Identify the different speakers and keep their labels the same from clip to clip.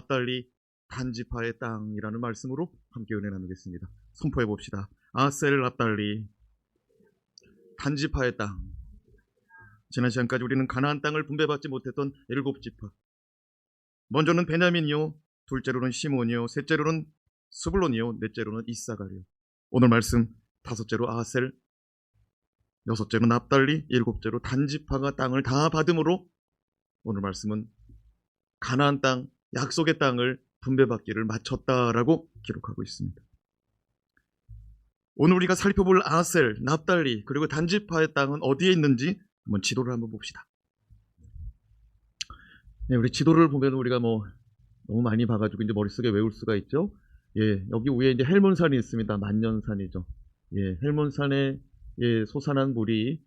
Speaker 1: 납달리 단지파의 땅이라는 말씀으로 함께 은혜 나누겠습니다. 선포해 봅시다. 아셀 납달리 단지파의 땅. 지난 시간까지 우리는 가나안 땅을 분배받지 못했던 7지파. 먼저는 베냐민이요, 둘째로는 시몬이요, 셋째로는 스불론이요, 넷째로는 이사가리요. 오늘 말씀 다섯째로 아셀, 여섯째로 납달리, 일곱째로 단지파가 땅을 다 받음으로 오늘 말씀은 가나안 땅, 약속의 땅을 분배받기를 마쳤다라고 기록하고 있습니다. 오늘 우리가 살펴볼 아셀, 납달리 그리고 단지파의 땅은 어디에 있는지 한번 지도를 한번 봅시다. 네, 우리 지도를 보면 우리가 너무 많이 봐가지고 이제 머릿속에 외울 수가 있죠. 예, 여기 위에 이제 헬몬산이 있습니다. 만년산이죠. 예, 헬몬산에 솟아난 물이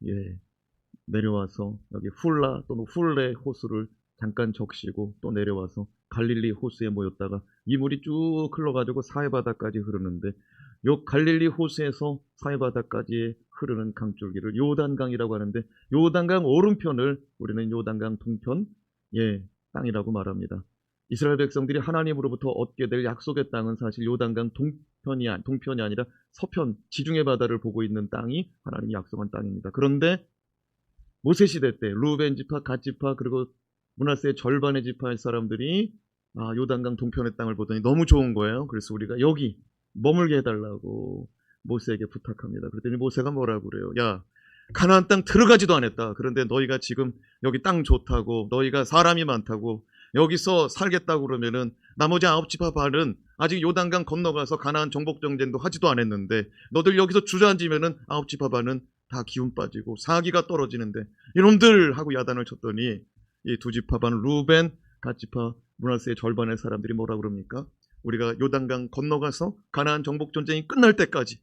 Speaker 1: 내려와서 여기 훌라 또는 훌레 호수를 잠깐 적시고 또 내려와서 갈릴리 호수에 모였다가 이 물이 쭉 흘러가지고 사해바다까지 흐르는데 요 갈릴리 호수에서 사해바다까지 흐르는 강줄기를 요단강이라고 하는데 요단강 오른편을 우리는 요단강 동편 땅이라고 말합니다. 이스라엘 백성들이 하나님으로부터 얻게 될 약속의 땅은 사실 요단강 동편이 아니라 서편 지중해 바다를 보고 있는 땅이 하나님이 약속한 땅입니다. 그런데 모세 시대 때 루벤 지파, 갓 지파 그리고 므낫세의 절반의 지파의 사람들이 요단강 동편의 땅을 보더니 너무 좋은 거예요. 그래서 우리가 여기 머물게 해달라고 모세에게 부탁합니다. 그랬더니 모세가 뭐라고 그래요? 야, 가나안 땅 들어가지도 않았다. 그런데 너희가 지금 여기 땅 좋다고, 너희가 사람이 많다고, 여기서 살겠다고 그러면은 나머지 9지파 반은 아직 요단강 건너가서 가나안 정복 정쟁도 하지도 않았는데 너들 여기서 주저앉으면은 9지파 반은 다 기운 빠지고 사기가 떨어지는데 이놈들 하고 야단을 쳤더니 이 2지파 반 루벤, 갓지파, 므낫세의 절반의 사람들이 뭐라 그럽니까? 우리가 요단강 건너가서 가나안 정복 전쟁이 끝날 때까지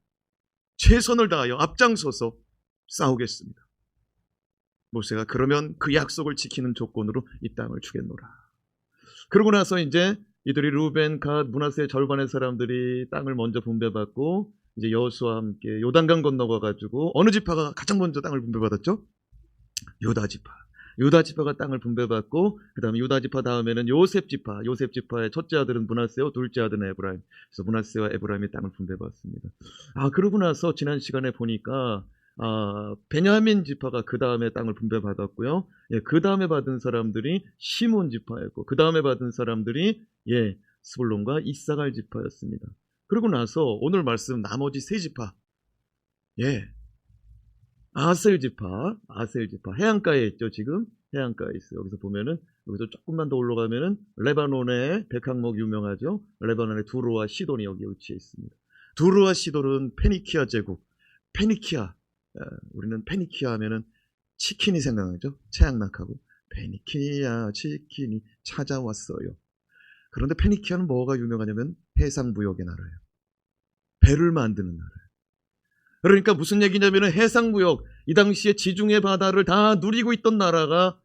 Speaker 1: 최선을 다하여 앞장서서 싸우겠습니다. 모세가 그러면 그 약속을 지키는 조건으로 이 땅을 주겠노라. 그러고 나서 이제 이들이 루벤, 갓, 므낫세의 절반의 사람들이 땅을 먼저 분배받고 이제 여호수아와 함께 요단강 건너가 가지고 어느 지파가 가장 먼저 땅을 분배받았죠? 유다지파. 유다지파가 땅을 분배받고 그 다음에 유다지파 다음에는 요셉지파. 요셉지파의 첫째 아들은 므낫세요, 둘째 아들은 에브라임. 그래서 므낫세와 에브라임이 땅을 분배받습니다. 그러고 나서 지난 시간에 보니까 베냐민 지파가 그 다음에 땅을 분배받았고요. 그 다음에 받은 사람들이 시몬 지파였고 그 다음에 받은 사람들이 스불론과 이사갈 지파였습니다. 그러고 나서 오늘 말씀 나머지 세 지파, 아셀 지파 해안가에 있죠. 지금 해안가에 있어요. 여기서 보면은 여기서 조금만 더 올라가면은 레바논의 백항목 유명하죠. 레바논의 두로와 시돈이 여기 위치해 있습니다. 두로와 시돈은 페니키아 제국, 우리는 페니키아 하면은 치킨이 생각나죠. 최양락하고 페니키아 치킨이 찾아왔어요. 그런데 페니키아는 뭐가 유명하냐면 해상무역의 나라예요. 배를 만드는 나라예요. 그러니까 무슨 얘기냐면 해상무역, 이 당시에 지중해 바다를 다 누리고 있던 나라가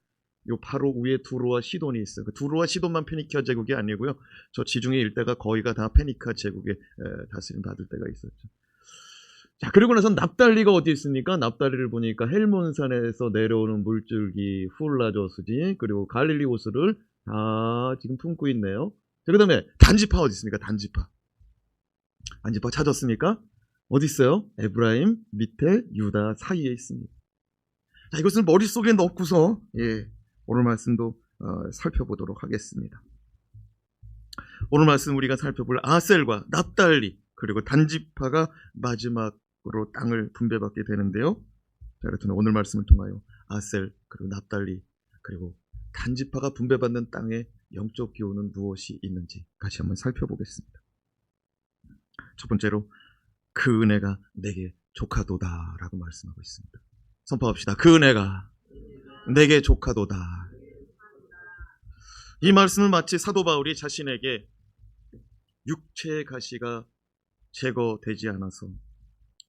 Speaker 1: 요 바로 위에 두로와 시돈이 있어요. 그 두로와 시돈만 페니키아 제국이 아니고요. 저 지중해 일대가 거의가 다 페니키아 제국의 다스림 받을 때가 있었죠. 자, 그리고 나서 납달리가 어디 있습니까? 납달리를 보니까 헬몬산에서 내려오는 물줄기 훌라저수지 그리고 갈릴리 호수를 다 지금 품고 있네요. 자, 그 다음에 단지파 어디 있습니까? 단지파 찾았습니까? 어디 있어요? 에브라임 밑에 유다 사이에 있습니다. 자, 이것을 머릿속에 넣고서 오늘 말씀도 살펴보도록 하겠습니다. 오늘 말씀 우리가 살펴볼 아셀과 납달리 그리고 단지파가 마지막으로 땅을 분배받게 되는데요. 자, 그렇다면 오늘 말씀을 통하여 아셀 그리고 납달리 그리고 단지파가 분배받는 땅에 영적 기호는 무엇이 있는지 다시 한번 살펴보겠습니다. 첫 번째로 그 은혜가 내게 족하도다 라고 말씀하고 있습니다. 선포합시다. 그 은혜가 내게 족하도다. 이 말씀은 마치 사도 바울이 자신에게 육체의 가시가 제거되지 않아서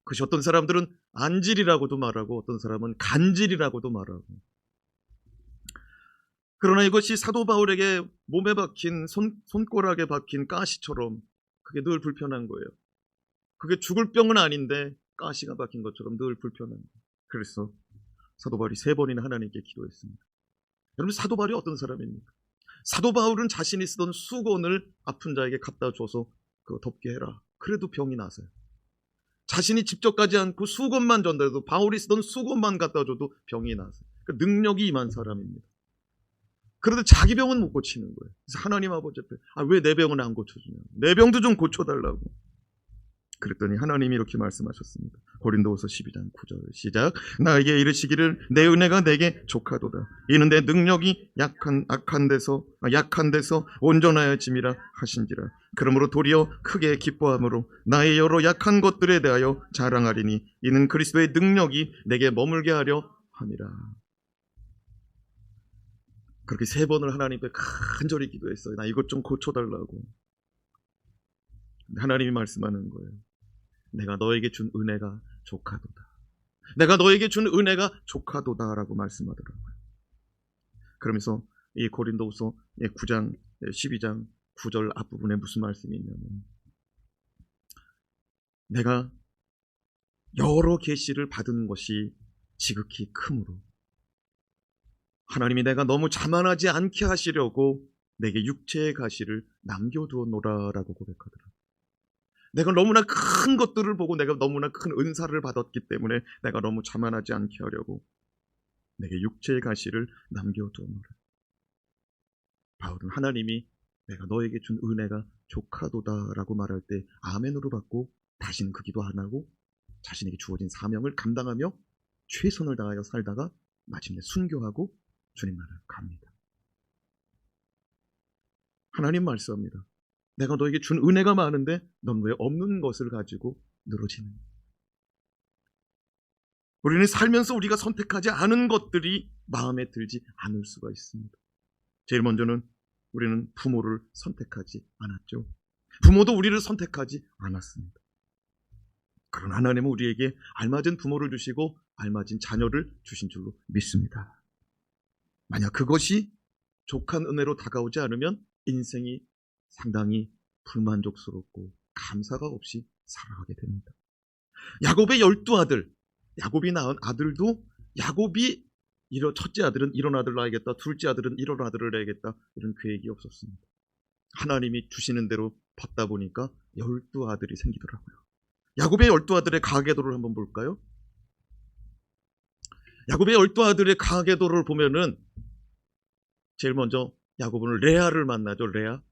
Speaker 1: 그것이 어떤 사람들은 안질이라고도 말하고 어떤 사람은 간질이라고도 말하고 그러나 이것이 사도 바울에게 몸에 박힌 손가락에 박힌 가시처럼 그게 늘 불편한 거예요. 그게 죽을 병은 아닌데 가시가 박힌 것처럼 늘 불편한 거예요. 그래서 사도 바울이 3번이나 하나님께 기도했습니다. 여러분 사도 바울이 어떤 사람입니까? 사도 바울은 자신이 쓰던 수건을 아픈 자에게 갖다 줘서 그거 덮게 해라. 그래도 병이 나서요. 자신이 직접 가지 않고 수건만 전달해도, 바울이 쓰던 수건만 갖다 줘도 병이 나서요. 그러니까 능력이 임한 사람입니다. 그런데 자기 병은 못 고치는 거예요. 그래서 하나님 아버지 앞에, 왜 내 병은 안 고쳐주냐, 내 병도 좀 고쳐달라고. 그랬더니 하나님이 이렇게 말씀하셨습니다. 고린도후서 12장 9절 시작. 나에게 이르시기를 내 은혜가 내게 족하도다. 이는 내 능력이 약한 데서 온전하여짐이라 하신지라. 그러므로 도리어 크게 기뻐함으로 나의 여러 약한 것들에 대하여 자랑하리니 이는 그리스도의 능력이 내게 머물게 하려 함이라. 그렇게 3번을 하나님 앞에 간절히 기도했어요. 나 이것 좀 고쳐달라고. 하나님이 말씀하는 거예요. 내가 너에게 준 은혜가 족하도다. 내가 너에게 준 은혜가 족하도다라고 말씀하더라고요. 그러면서 이 고린도후서 9장 12장 9절 앞부분에 무슨 말씀이 있냐면, 내가 여러 계시를 받은 것이 지극히 크므로 하나님이 내가 너무 자만하지 않게 하시려고 내게 육체의 가시를 남겨두었노라라고 고백하더라고요. 내가 너무나 큰 것들을 보고 내가 너무나 큰 은사를 받았기 때문에 내가 너무 자만하지 않게 하려고 내게 육체의 가시를 남겨두었노라. 바울은 하나님이 내가 너에게 준 은혜가 족하도다라고 말할 때 아멘으로 받고 다시는 그 기도 안 하고 자신에게 주어진 사명을 감당하며 최선을 다하여 살다가 마침내 순교하고 주님 나라를 갑니다. 하나님 말씀합니다. 내가 너에게 준 은혜가 많은데 넌 왜 없는 것을 가지고 늘어지느냐. 우리는 살면서 우리가 선택하지 않은 것들이 마음에 들지 않을 수가 있습니다. 제일 먼저는 우리는 부모를 선택하지 않았죠. 부모도 우리를 선택하지 않았습니다. 그러나 하나님은 우리에게 알맞은 부모를 주시고 알맞은 자녀를 주신 줄로 믿습니다. 만약 그것이 족한 은혜로 다가오지 않으면 인생이 상당히 불만족스럽고 감사가 없이 살아가게 됩니다. 야곱의 12아들, 야곱이 낳은 아들도 야곱이 첫째 아들은 이런 아들을 낳아야겠다, 둘째 아들은 이런 아들을 낳아야겠다, 이런 계획이 없었습니다. 하나님이 주시는 대로 받다 보니까 12아들이 생기더라고요. 야곱의 12아들의 가계도를 한번 볼까요? 야곱의 12아들의 가계도를 보면은 제일 먼저 야곱은 레아를 만나죠. 레아.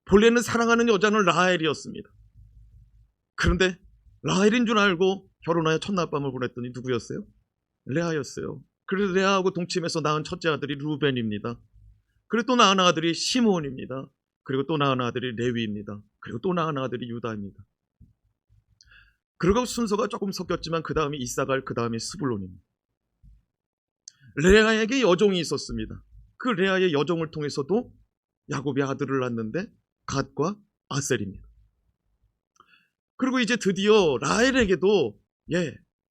Speaker 1: 본래는 사랑하는 여자는 라헬이었습니다. 그런데 라헬인 줄 알고 결혼하여 첫날 밤을 보냈더니 누구였어요? 레아였어요. 그래서 레아하고 동침해서 낳은 첫째 아들이 루벤입니다. 그리고 또 낳은 아들이 시므온입니다. 그리고 또 낳은 아들이 레위입니다. 그리고 또 낳은 아들이 유다입니다. 그리고 순서가 조금 섞였지만 그 다음이 이사갈, 그 다음이 스불론입니다. 레아에게 여종이 있었습니다. 그 레아의 여종을 통해서도 야곱이 아들을 낳는데 갓과 아셀입니다. 그리고 이제 드디어 라헬에게도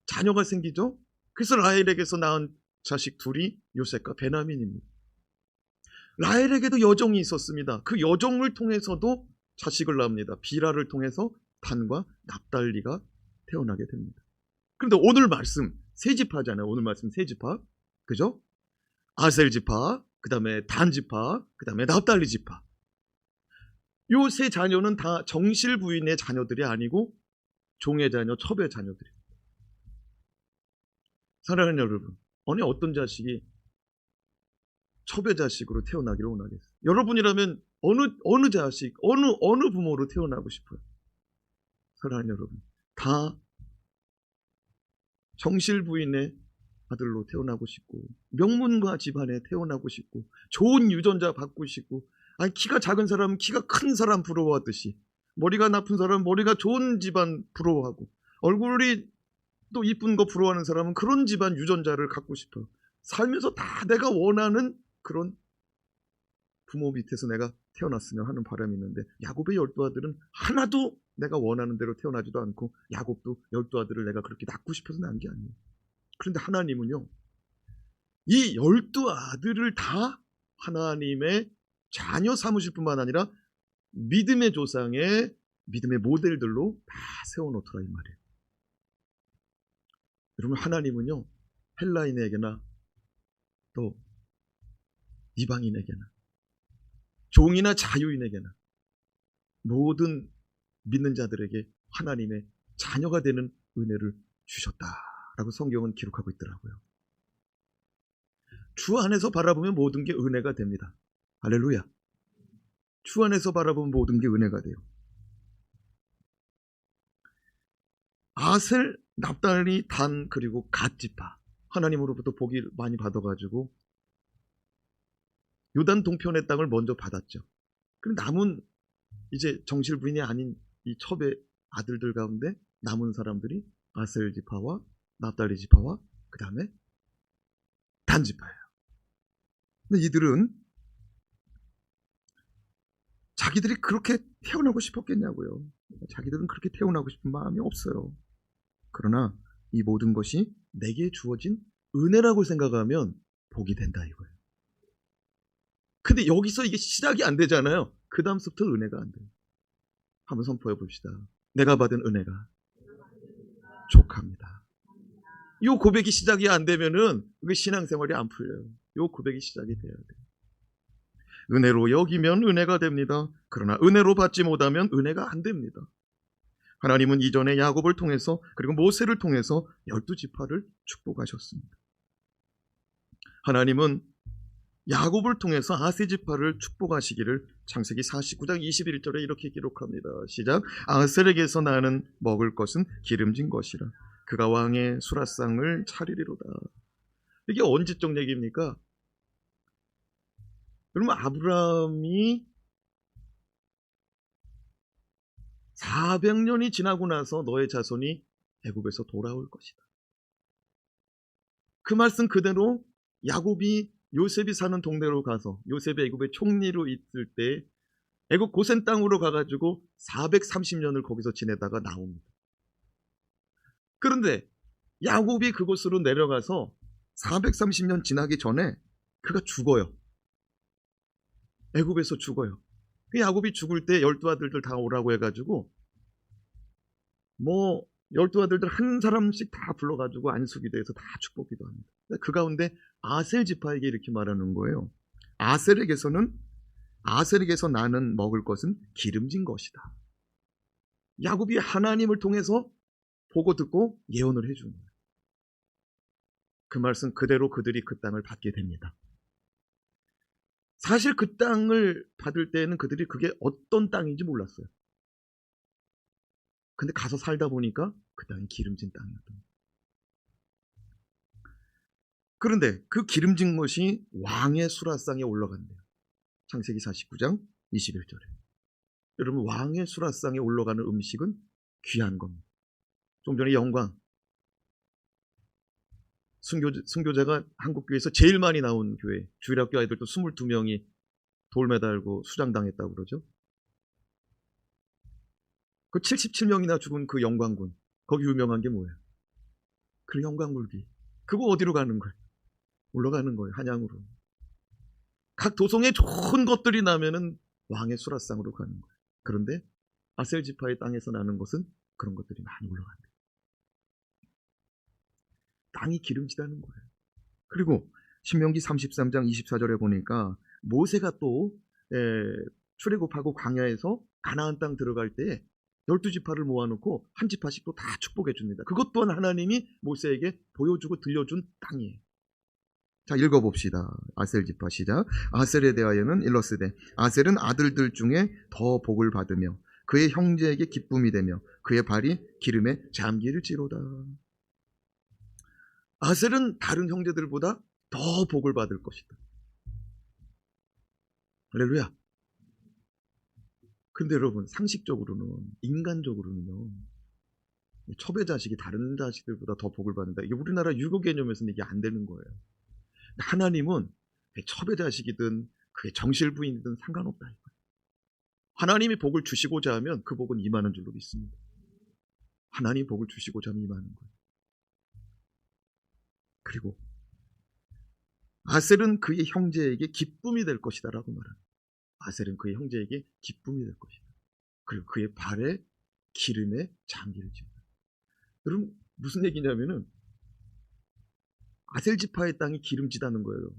Speaker 1: 자녀가 생기죠. 그래서 라헬에게서 낳은 자식 둘이 요셉과 베냐민입니다. 라헬에게도 여종이 있었습니다. 그 여종을 통해서도 자식을 낳습니다. 비라를 통해서 단과 납달리가 태어나게 됩니다. 그런데 오늘 말씀 세 지파잖아요. 오늘 말씀 세 지파, 그죠? 아셀 지파, 그 다음에 단 지파, 그 다음에 납달리 지파. 요 세 자녀는 다 정실 부인의 자녀들이 아니고 종의 자녀, 첩의 자녀들입니다. 사랑하는 여러분, 어떤 자식이 첩의 자식으로 태어나기를 원하겠어요? 여러분이라면 어느 자식, 어느 부모로 태어나고 싶어요? 사랑하는 여러분, 다 정실 부인의 아들로 태어나고 싶고 명문가 집안에 태어나고 싶고 좋은 유전자 받고 싶고, 키가 작은 사람은 키가 큰 사람 부러워하듯이 머리가 나쁜 사람은 머리가 좋은 집안 부러워하고 얼굴이 또 이쁜 거 부러워하는 사람은 그런 집안 유전자를 갖고 싶어요. 살면서 다 내가 원하는 그런 부모 밑에서 내가 태어났으면 하는 바람이 있는데, 야곱의 12아들은 하나도 내가 원하는 대로 태어나지도 않고 야곱도 12아들을 내가 그렇게 낳고 싶어서 낳은 게 아니에요. 그런데 하나님은요, 이 12아들을 다 하나님의 자녀 삼으실 뿐만 아니라 믿음의 조상의 믿음의 모델들로 다 세워놓더라 이 말이에요. 여러분, 하나님은요 헬라인에게나 또 이방인에게나 종이나 자유인에게나 모든 믿는 자들에게 하나님의 자녀가 되는 은혜를 주셨다라고 성경은 기록하고 있더라고요. 주 안에서 바라보면 모든 게 은혜가 됩니다. 할렐루야. 주 안에서 바라보면 모든 게 은혜가 돼요. 아셀, 납달리, 단 그리고 갓 지파 하나님으로부터 복이 많이 받아가지고 요단 동편의 땅을 먼저 받았죠. 그럼 남은 이제 정실 부인이 아닌 이 첩의 아들들 가운데 남은 사람들이 아셀 지파와 납달리 지파와 그 다음에 단 지파예요. 근데 이들은 자기들이 그렇게 태어나고 싶었겠냐고요. 자기들은 그렇게 태어나고 싶은 마음이 없어요. 그러나 이 모든 것이 내게 주어진 은혜라고 생각하면 복이 된다 이거예요. 근데 여기서 이게 시작이 안 되잖아요. 그 다음부터 은혜가 안 돼요. 한번 선포해 봅시다. 내가 받은 은혜가 족합니다. 이 고백이 시작이 안 되면은 신앙생활이 안 풀려요. 이 고백이 시작이 돼야 돼요. 은혜로 여기면 은혜가 됩니다. 그러나 은혜로 받지 못하면 은혜가 안 됩니다. 하나님은 이전에 야곱을 통해서 그리고 모세를 통해서 12지파를 축복하셨습니다. 하나님은 야곱을 통해서 아세지파를 축복하시기를 창세기 49장 21절에 이렇게 기록합니다. 시작. 아셀에게서 나는 먹을 것은 기름진 것이라 그가 왕의 수라상을 차리리로다. 이게 언제적 얘기입니까? 그러면 아브라함이 400년이 지나고 나서 너의 자손이 애굽에서 돌아올 것이다. 그 말씀 그대로 야곱이 요셉이 사는 동네로 가서 요셉이 애굽의 총리로 있을 때 애굽 고센 땅으로 가가지고 430년을 거기서 지내다가 나옵니다. 그런데 야곱이 그곳으로 내려가서 430년 지나기 전에 그가 죽어요. 애굽에서 죽어요. 그 야곱이 죽을 때 12아들들 다 오라고 해가지고 12아들들 한 사람씩 다 불러가지고 안수기도 해서 다 축복기도 합니다. 그 가운데 아셀 지파에게 이렇게 말하는 거예요. 아셀에게서 나는 먹을 것은 기름진 것이다. 야곱이 하나님을 통해서 보고 듣고 예언을 해주는 거예요. 그 말씀 그대로 그들이 그 땅을 받게 됩니다. 사실 그 땅을 받을 때는 그들이 그게 어떤 땅인지 몰랐어요. 근데 가서 살다 보니까 그 땅이 기름진 땅이었던 거예요. 그런데 그 기름진 것이 왕의 수라상에 올라간대요. 창세기 49장 21절에. 여러분 왕의 수라상에 올라가는 음식은 귀한 겁니다. 좀 전에 영광 순교자가 한국교회에서 제일 많이 나온 교회 주일학교 아이들도 22명이 돌 매달고 수장당했다고 그러죠. 그 77명이나 죽은 그 영광군 거기 유명한 게 뭐예요? 그 영광물기 그거 어디로 가는 거예요? 올라가는 거예요. 한양으로. 각 도성에 좋은 것들이 나면은 왕의 수라상으로 가는 거예요. 그런데 아셀 지파의 땅에서 나는 것은 그런 것들이 많이 올라간대요. 땅이 기름지다는 거예요. 그리고 신명기 33장 24절에 보니까 모세가 또 출애굽하고 광야에서 가나안 땅 들어갈 때 12지파를 모아놓고 한 지파씩 또 다 축복해 줍니다. 그것 또한 하나님이 모세에게 보여주고 들려준 땅이에요. 자, 읽어봅시다. 아셀 지파 시작. 아셀에 대하여는 일러스되 아셀은 아들들 중에 더 복을 받으며 그의 형제에게 기쁨이 되며 그의 발이 기름에 잠기를지로다. 아셀은 다른 형제들보다 더 복을 받을 것이다. 할렐루야. 근데 여러분 상식적으로는 인간적으로는요. 첩의 자식이 다른 자식들보다 더 복을 받는다. 이게 우리나라 유교 개념에서는 이게 안 되는 거예요. 하나님은 첩의 자식이든 그게 정실부인이든 상관없다. 하나님이 복을 주시고자 하면 그 복은 임하는 줄로 믿습니다. 하나님이 복을 주시고자 하면 임하는 거예요. 그리고 아셀은 그의 형제에게 기쁨이 될 것이다 라고 말합니다. 아셀은 그의 형제에게 기쁨이 될 것이다. 그리고 그의 발에 기름에 잠기를 지다. 여러분 무슨 얘기냐면은 아셀 지파의 땅이 기름지다는 거예요.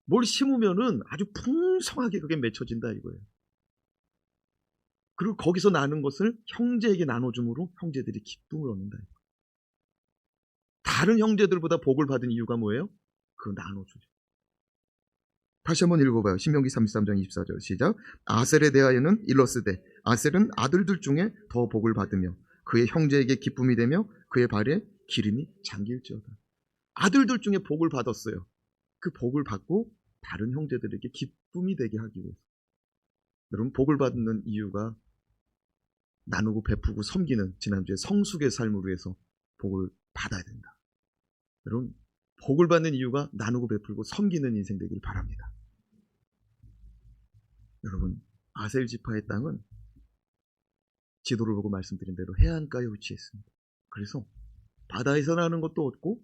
Speaker 1: 뭘 심으면은 아주 풍성하게 그게 맺혀진다 이거예요. 그리고 거기서 나는 것을 형제에게 나눠줌으로 형제들이 기쁨을 얻는다. 다른 형제들보다 복을 받은 이유가 뭐예요? 그 나눠주죠. 다시 한번 읽어봐요. 신명기 33장 24절 시작. 아셀에 대하여는 일러스되 아셀은 아들들 중에 더 복을 받으며 그의 형제에게 기쁨이 되며 그의 발에 기름이 잠길지어다. 아들들 중에 복을 받았어요. 그 복을 받고 다른 형제들에게 기쁨이 되게 하기 위해서. 여러분, 복을 받는 이유가 나누고 베푸고 섬기는, 지난주에 성숙의 삶을 위해서 복을 받아야 된다. 여러분, 복을 받는 이유가 나누고 베풀고 섬기는 인생 되길 바랍니다. 여러분, 아셀 지파의 땅은 지도를 보고 말씀드린 대로 해안가에 위치했습니다. 그래서 바다에서 나는 것도 얻고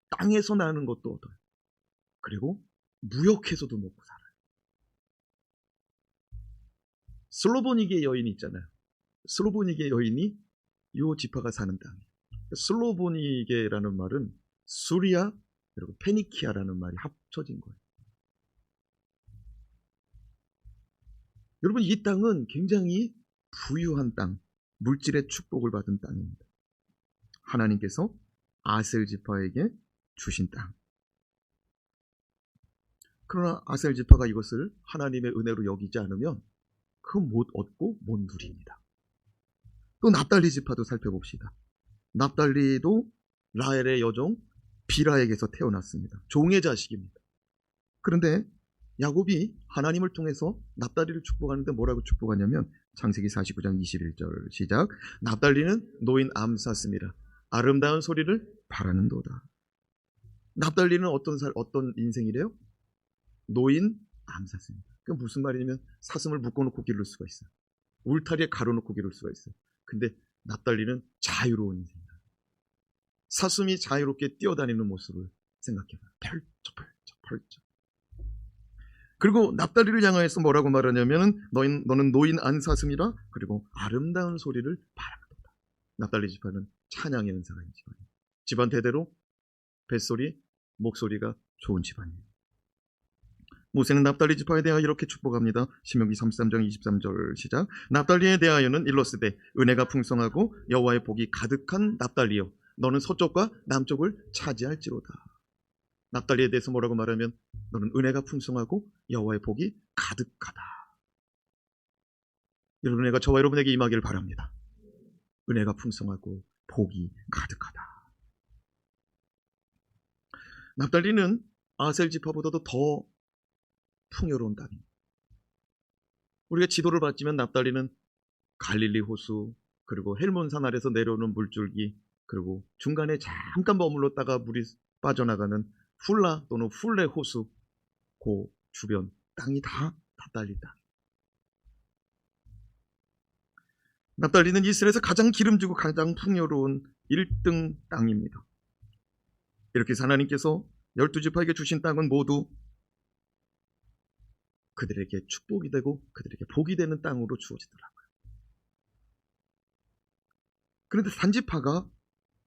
Speaker 1: 땅에서 나는 것도 얻어요. 그리고 무역해서도 먹고 살아요. 슬로보니게 여인이 있잖아요. 슬로보니게 여인이 이 지파가 사는 땅이에요. 슬로보니게라는 말은 수리아 그리고 페니키아라는 말이 합쳐진 거예요. 여러분, 이 땅은 굉장히 부유한 땅, 물질의 축복을 받은 땅입니다. 하나님께서 아셀 지파에게 주신 땅. 그러나 아셀 지파가 이것을 하나님의 은혜로 여기지 않으면 그건 못 얻고 못 누립니다. 또 납달리 지파도 살펴봅시다. 납달리도 라헬의 여종 비라에게서 태어났습니다. 종의 자식입니다. 그런데 야곱이 하나님을 통해서 납달리를 축복하는데 뭐라고 축복하냐면 창세기 49장 21절 시작. 납달리는 노인 암사슴이라 아름다운 소리를 바라는도다. 납달리는 어떤 인생이래요? 노인 암사슴. 그 무슨 말이냐면 사슴을 묶어놓고 기를 수가 있어요. 울타리에 가로놓고 기를 수가 있어요. 근데 납달리는 자유로운 인생이다. 사슴이 자유롭게 뛰어다니는 모습을 생각해봐요. 펄쩍. 그리고 납달리를 향하여서 뭐라고 말하냐면 너는 노인 안사슴이라 그리고 아름다운 소리를 바라는도다. 납달리 지파는 찬양의 은사가 있는 집안이에요. 집안 대대로 뱃소리, 목소리가 좋은 집안이에요. 모세는 납달리 지파에 대하여 이렇게 축복합니다. 신명기 33장 23절 시작. 납달리에 대하여는 일러스되 은혜가 풍성하고 여호와의 복이 가득한 납달리여 너는 서쪽과 남쪽을 차지할지로다. 납달리에 대해서 뭐라고 말하면 너는 은혜가 풍성하고 여호와의 복이 가득하다. 여러분, 은혜가 저와 여러분에게 임하기를 바랍니다. 은혜가 풍성하고 복이 가득하다. 납달리는 아셀 지파보다도 더 풍요로운 땅입니다. 우리가 지도를 봤지만 납달리는 갈릴리 호수 그리고 헬몬산 아래서 내려오는 물줄기 그리고 중간에 잠깐 머물렀다가 물이 빠져나가는 훌라 또는 훌레 호수 그 주변 땅이 다 납달리 땅. 납달리는 이스라엘에서 가장 기름지고 가장 풍요로운 1등 땅입니다. 이렇게 해서 하나님께서 12지파에게 주신 땅은 모두 그들에게 축복이 되고 그들에게 복이 되는 땅으로 주어지더라고요. 그런데 단지파가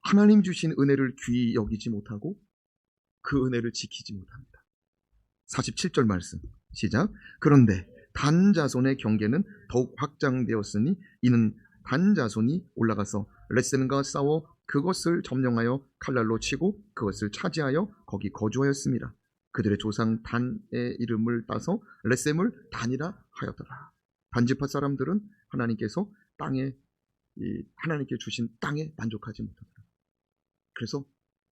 Speaker 1: 하나님 주신 은혜를 귀히 여기지 못하고 그 은혜를 지키지 못합니다. 47절 말씀 시작. 그런데 단자손의 경계는 더욱 확장되었으니 이는 단자손이 올라가서 레셈과 싸워 그것을 점령하여 칼날로 치고 그것을 차지하여 거기 거주하였습니다. 그들의 조상 단의 이름을 따서 레셈을 단이라 하였더라. 단지파 사람들은 하나님께서 하나님께 주신 땅에 만족하지 못하더라. 그래서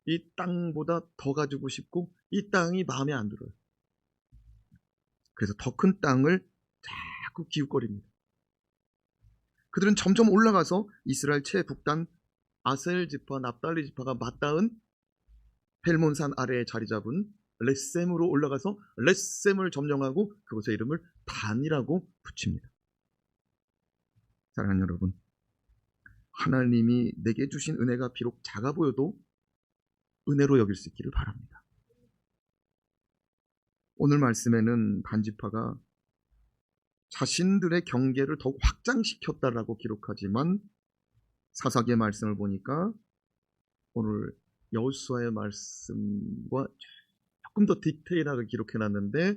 Speaker 1: 이 땅보다 더 가지고 싶고 이 땅이 마음에 안 들어요. 그래서 더 큰 땅을 자꾸 기웃거립니다. 그들은 점점 올라가서 이스라엘 최북단 아셀 지파, 납달리 지파가 맞닿은 헬몬산 아래에 자리 잡은 레셈으로 올라가서 레셈을 점령하고 그곳의 이름을 단이라고 붙입니다. 사랑하는 여러분, 하나님이 내게 주신 은혜가 비록 작아 보여도 은혜로 여길 수 있기를 바랍니다. 오늘 말씀에는 단지파가 자신들의 경계를 더욱 확장시켰다라고 기록하지만 사사기의 말씀을 보니까 오늘 여호수아의 말씀과 조금 더 디테일하게 기록해놨는데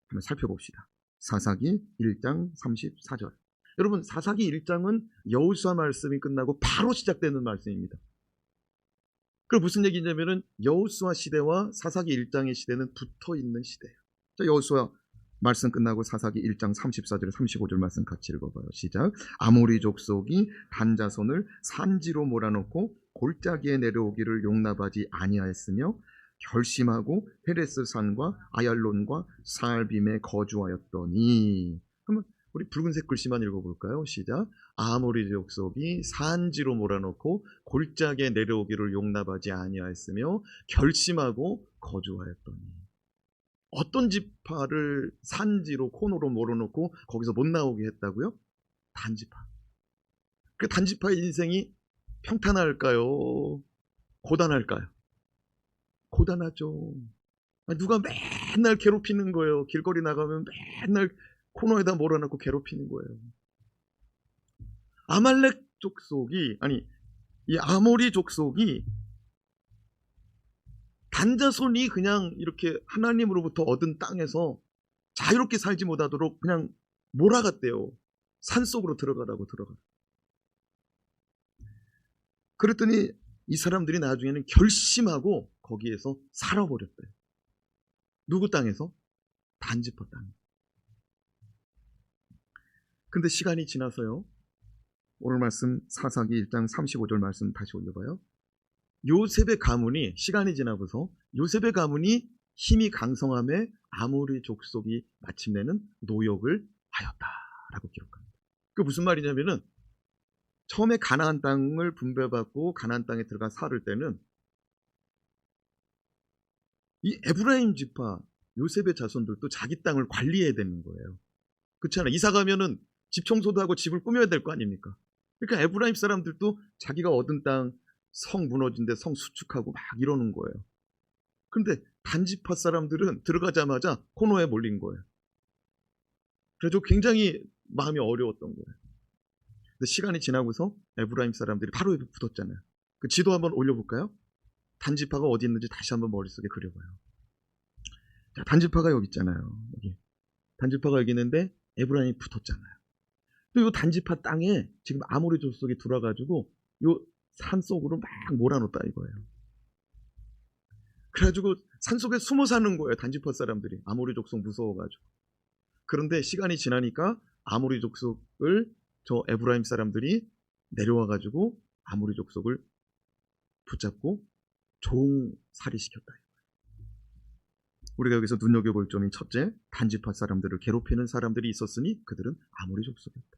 Speaker 1: 한번 살펴봅시다. 사사기 1장 34절. 여러분, 사사기 1장은 여호수아 말씀이 끝나고 바로 시작되는 말씀입니다. 그럼 무슨 얘기냐면은 여호수아 시대와 사사기 1장의 시대는 붙어있는 시대예요. 자, 여호수아 말씀 끝나고 사사기 1장 34절 35절 말씀 같이 읽어봐요. 시작. 아모리 족속이 단자손을 산지로 몰아넣고 골짜기에 내려오기를 용납하지 아니하였으며 결심하고 헤레스 산과 아얄론과 사알빔에 거주하였더니. 한번 우리 붉은색 글씨만 읽어볼까요? 시작. 아모리 족속이 산지로 몰아넣고 골짜기에 내려오기를 용납하지 아니하였으며 결심하고 거주하였더니. 어떤 지파를 산지로 코너로 몰아넣고 거기서 못 나오게 했다고요? 단지파. 그 단지파의 인생이 평탄할까요? 고단할까요? 고단하죠. 누가 맨날 괴롭히는 거예요. 길거리 나가면 맨날 코너에다 몰아넣고 괴롭히는 거예요. 아말렉 족속이, 이 아모리 족속이 단자손이 그냥 이렇게 하나님으로부터 얻은 땅에서 자유롭게 살지 못하도록 그냥 몰아갔대요. 산속으로 들어가라고. 그랬더니 이 사람들이 나중에는 결심하고 거기에서 살아버렸대요. 누구 땅에서? 단지파 땅. 근데 시간이 지나서요. 오늘 말씀 사사기 1장 35절 말씀 다시 올려봐요. 요셉의 가문이, 시간이 지나고서 요셉의 가문이 힘이 강성함에 아모리 족속이 마침내는 노역을 하였다라고 기록합니다. 그 무슨 말이냐면은 처음에 가나안 땅을 분배받고 가나안 땅에 들어가 살을 때는 이 에브라임 지파 요셉의 자손들도 자기 땅을 관리해야 되는 거예요. 그렇지 않아요? 이사 가면은 집 청소도 하고 집을 꾸며야 될 거 아닙니까? 그러니까 에브라임 사람들도 자기가 얻은 땅 성 무너진데 성 수축하고 막 이러는 거예요. 그런데 단지파 사람들은 들어가자마자 코너에 몰린 거예요. 그래서 굉장히 마음이 어려웠던 거예요. 근데 시간이 지나고서 에브라임 사람들이 바로 옆에 붙었잖아요. 그 지도 한번 올려볼까요? 단지파가 어디 있는지 다시 한번 머릿속에 그려봐요. 자, 단지파가 여기 있잖아요. 여기. 단지파가 여기 있는데 에브라임이 붙었잖아요. 또 이 단지파 땅에 지금 아모리 족속이 들어와가지고 요 산속으로 막 몰아넣었다 이거예요. 그래가지고 산속에 숨어 사는 거예요. 단지파 사람들이. 아모리 족속 무서워가지고. 그런데 시간이 지나니까 아모리 족속을 저 에브라임 사람들이 내려와가지고 아모리 족속을 붙잡고 종살이 시켰다. 우리가 여기서 눈여겨볼 점이 첫째, 단지파 사람들을 괴롭히는 사람들이 있었으니 그들은 아모리 족속이었다.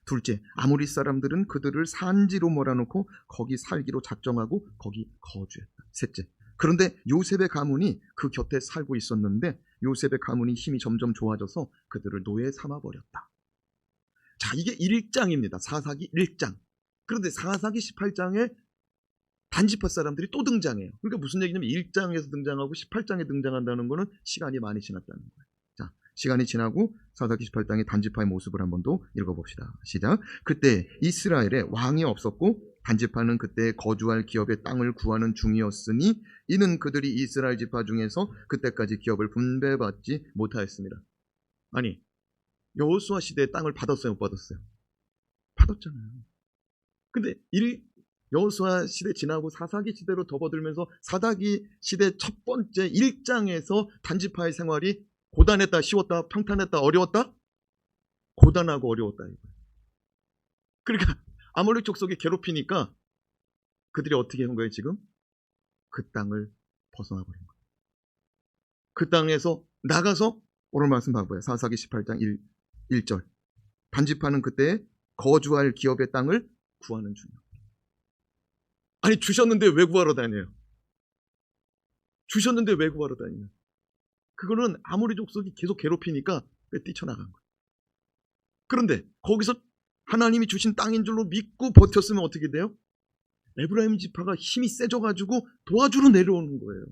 Speaker 1: 둘째, 아모리 사람들은 그들을 산지로 몰아넣고 거기 살기로 작정하고 거기 거주했다. 셋째, 그런데 요셉의 가문이 그 곁에 살고 있었는데 요셉의 가문이 힘이 점점 좋아져서 그들을 노예 삼아버렸다. 자, 이게 1장입니다. 사사기 1장. 그런데 사사기 18장에 단지파 사람들이 또 등장해요. 그러니까 무슨 얘기냐면 1장에서 등장하고 18장에 등장한다는 거는 시간이 많이 지났다는 거예요. 자, 시간이 지나고 사사기 18장의 단지파의 모습을 한번 더 읽어봅시다. 시작. 그때 이스라엘에 왕이 없었고 단지파는 그때 거주할 기업의 땅을 구하는 중이었으니 이는 그들이 이스라엘 지파 중에서 그때까지 기업을 분배받지 못하였습니다. 아니, 여호수아 시대에 땅을 받았어요, 못 받았어요? 받았잖아요. 근데 여호수아 시대 지나고 사사기 시대로 접어들면서 사사기 시대 첫 번째 1장에서 단지파의 생활이 고단했다, 쉬웠다, 평탄했다, 어려웠다? 고단하고 어려웠다 이거예요. 그러니까 아몰렉 족속이 괴롭히니까 그들이 어떻게 한 거예요 지금? 그 땅을 벗어나 버린 거예요. 그 땅에서 나가서 오늘 말씀 봐봐요. 사사기 18장 1절. 단지파는 그때 거주할 기업의 땅을 구하는 중이에요. 아니 주셨는데 왜 구하러 다녀요? 주셨는데 왜 구하러 다녀요? 그거는 아모리 족속이 계속 괴롭히니까 뛰쳐나간 거예요. 그런데 거기서 하나님이 주신 땅인 줄로 믿고 버텼으면 어떻게 돼요? 에브라임 지파가 힘이 세져가지고 도와주러 내려오는 거예요.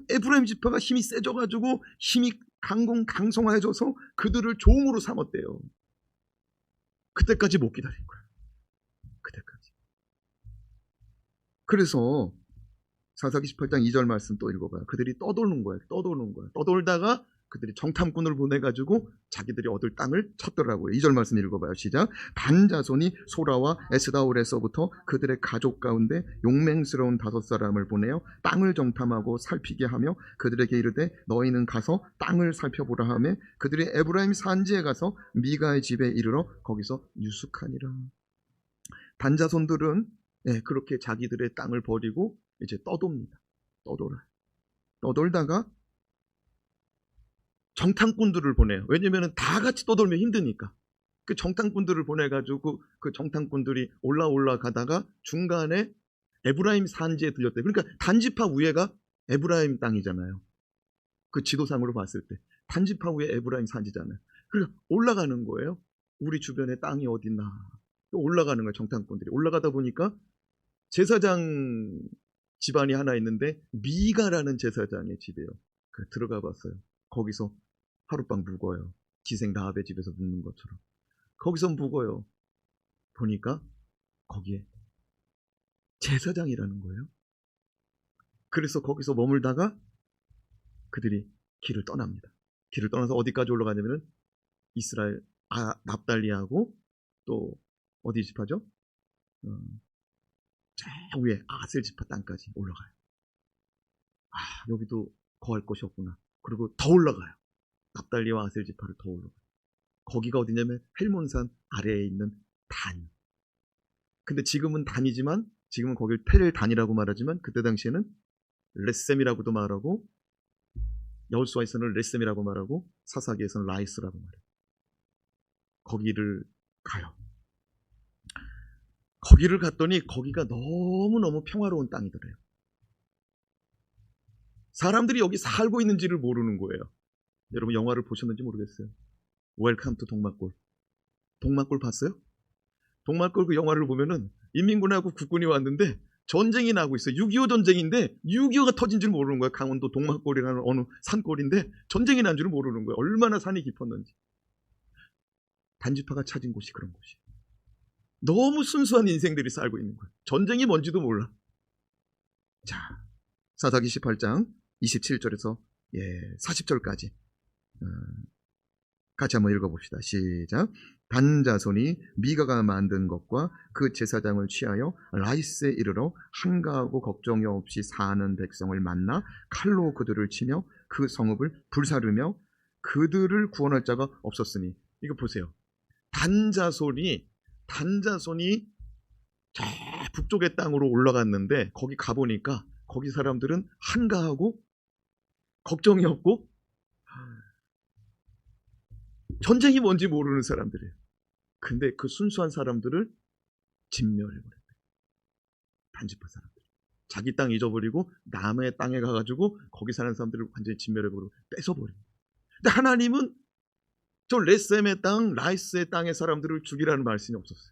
Speaker 1: 에브라임 지파가 힘이 세져가지고 힘이 강성해져서 그들을 종으로 삼았대요. 그때까지 못 기다린 거예요. 그때까지. 그래서 사사기 18장 2절 말씀 또 읽어봐요. 그들이 떠도는 거예요. 떠도는 거예요. 떠돌다가 그들이 정탐꾼을 보내가지고 자기들이 얻을 땅을 쳤더라고요. 2절 말씀 읽어봐요. 시작. 단 자손이 소라와 에스다올에서부터 그들의 가족 가운데 용맹스러운 5사람을 보내어 땅을 정탐하고 살피게 하며 그들에게 이르되 너희는 가서 땅을 살펴보라 하며 그들이 에브라임 산지에 가서 미가의 집에 이르러 거기서 유숙하니라. 단 자손들은 그렇게 자기들의 땅을 버리고 이제 떠돕니다. 떠돌아요. 떠돌다가 정탐꾼들을 보내요. 왜냐면 다 같이 떠돌면 힘드니까. 그 정탐꾼들을 보내가지고 그 정탐꾼들이 올라가다가 중간에 에브라임 산지에 들렸대요. 그러니까 단지파 위에가 에브라임 땅이잖아요. 그 지도상으로 봤을 때 단지파 위에 에브라임 산지잖아요. 그래서 올라가는 거예요. 우리 주변에 땅이 어딨나. 또 올라가는 거예요. 정탐꾼들이. 올라가다 보니까 제사장 집안이 하나 있는데 미가라는 제사장의 집이에요. 그래서 들어가 봤어요. 거기서 하룻밤 묵어요. 기생 라합의 집에서 묵는 것처럼. 거기서 묵어요. 보니까 거기에 제사장이라는 거예요. 그래서 거기서 머물다가 그들이 길을 떠납니다. 길을 떠나서 어디까지 올라가냐면은 이스라엘 납달리하고 또 어디 지파죠? 저 위에 아셀 지파 땅까지 올라가요. 여기도 거할 곳이 없구나. 그리고 더 올라가요. 납달리와 아셀 지파를 더 올라가요. 거기가 어디냐면 헬몬산 아래에 있는 단. 근데 지금은 단이지만 지금은 거길 텔단이라고 말하지만 그때 당시에는 레셈이라고도 말하고 여호수아에서는 레셈이라고 말하고 사사기에서는 라이스라고 말해요. 거기를 가요. 거기를 갔더니 거기가 너무너무 평화로운 땅이더래요. 사람들이 여기 살고 있는지를 모르는 거예요. 여러분 영화를 보셨는지 모르겠어요. 웰컴 투 동막골. 동막골 봤어요? 동막골 그 영화를 보면은 인민군하고 국군이 왔는데 전쟁이 나고 있어요. 6.25 전쟁인데 6.25가 터진 줄 모르는 거예요. 강원도 동막골이라는 어느 산골인데 전쟁이 난 줄을 모르는 거예요. 얼마나 산이 깊었는지. 단지파가 찾은 곳이 그런 곳이에요. 너무 순수한 인생들이 살고 있는 거예요. 전쟁이 뭔지도 몰라. 자, 사사기 18장 27절에서 40절까지 같이 한번 읽어봅시다. 시작. 단 자손이 미가가 만든 것과 그 제사장을 취하여 라이스에 이르러 한가하고 걱정이 없이 사는 백성을 만나 칼로 그들을 치며 그 성읍을 불사르며 그들을 구원할 자가 없었으니. 이거 보세요. 단 자손이 저 북쪽의 땅으로 올라갔는데 거기 가보니까 거기 사람들은 한가하고 걱정이 없고 전쟁이 뭔지 모르는 사람들이에요. 근데 그 순수한 사람들을 진멸해버렸대요. 단지파 사람들. 자기 땅 잊어버리고 남의 땅에 가가지고 거기 사는 사람들을 완전히 진멸해버리고 뺏어버립니다. 근데 하나님은 저 레셈의 땅, 라이스의 땅의 사람들을 죽이라는 말씀이 없었어요.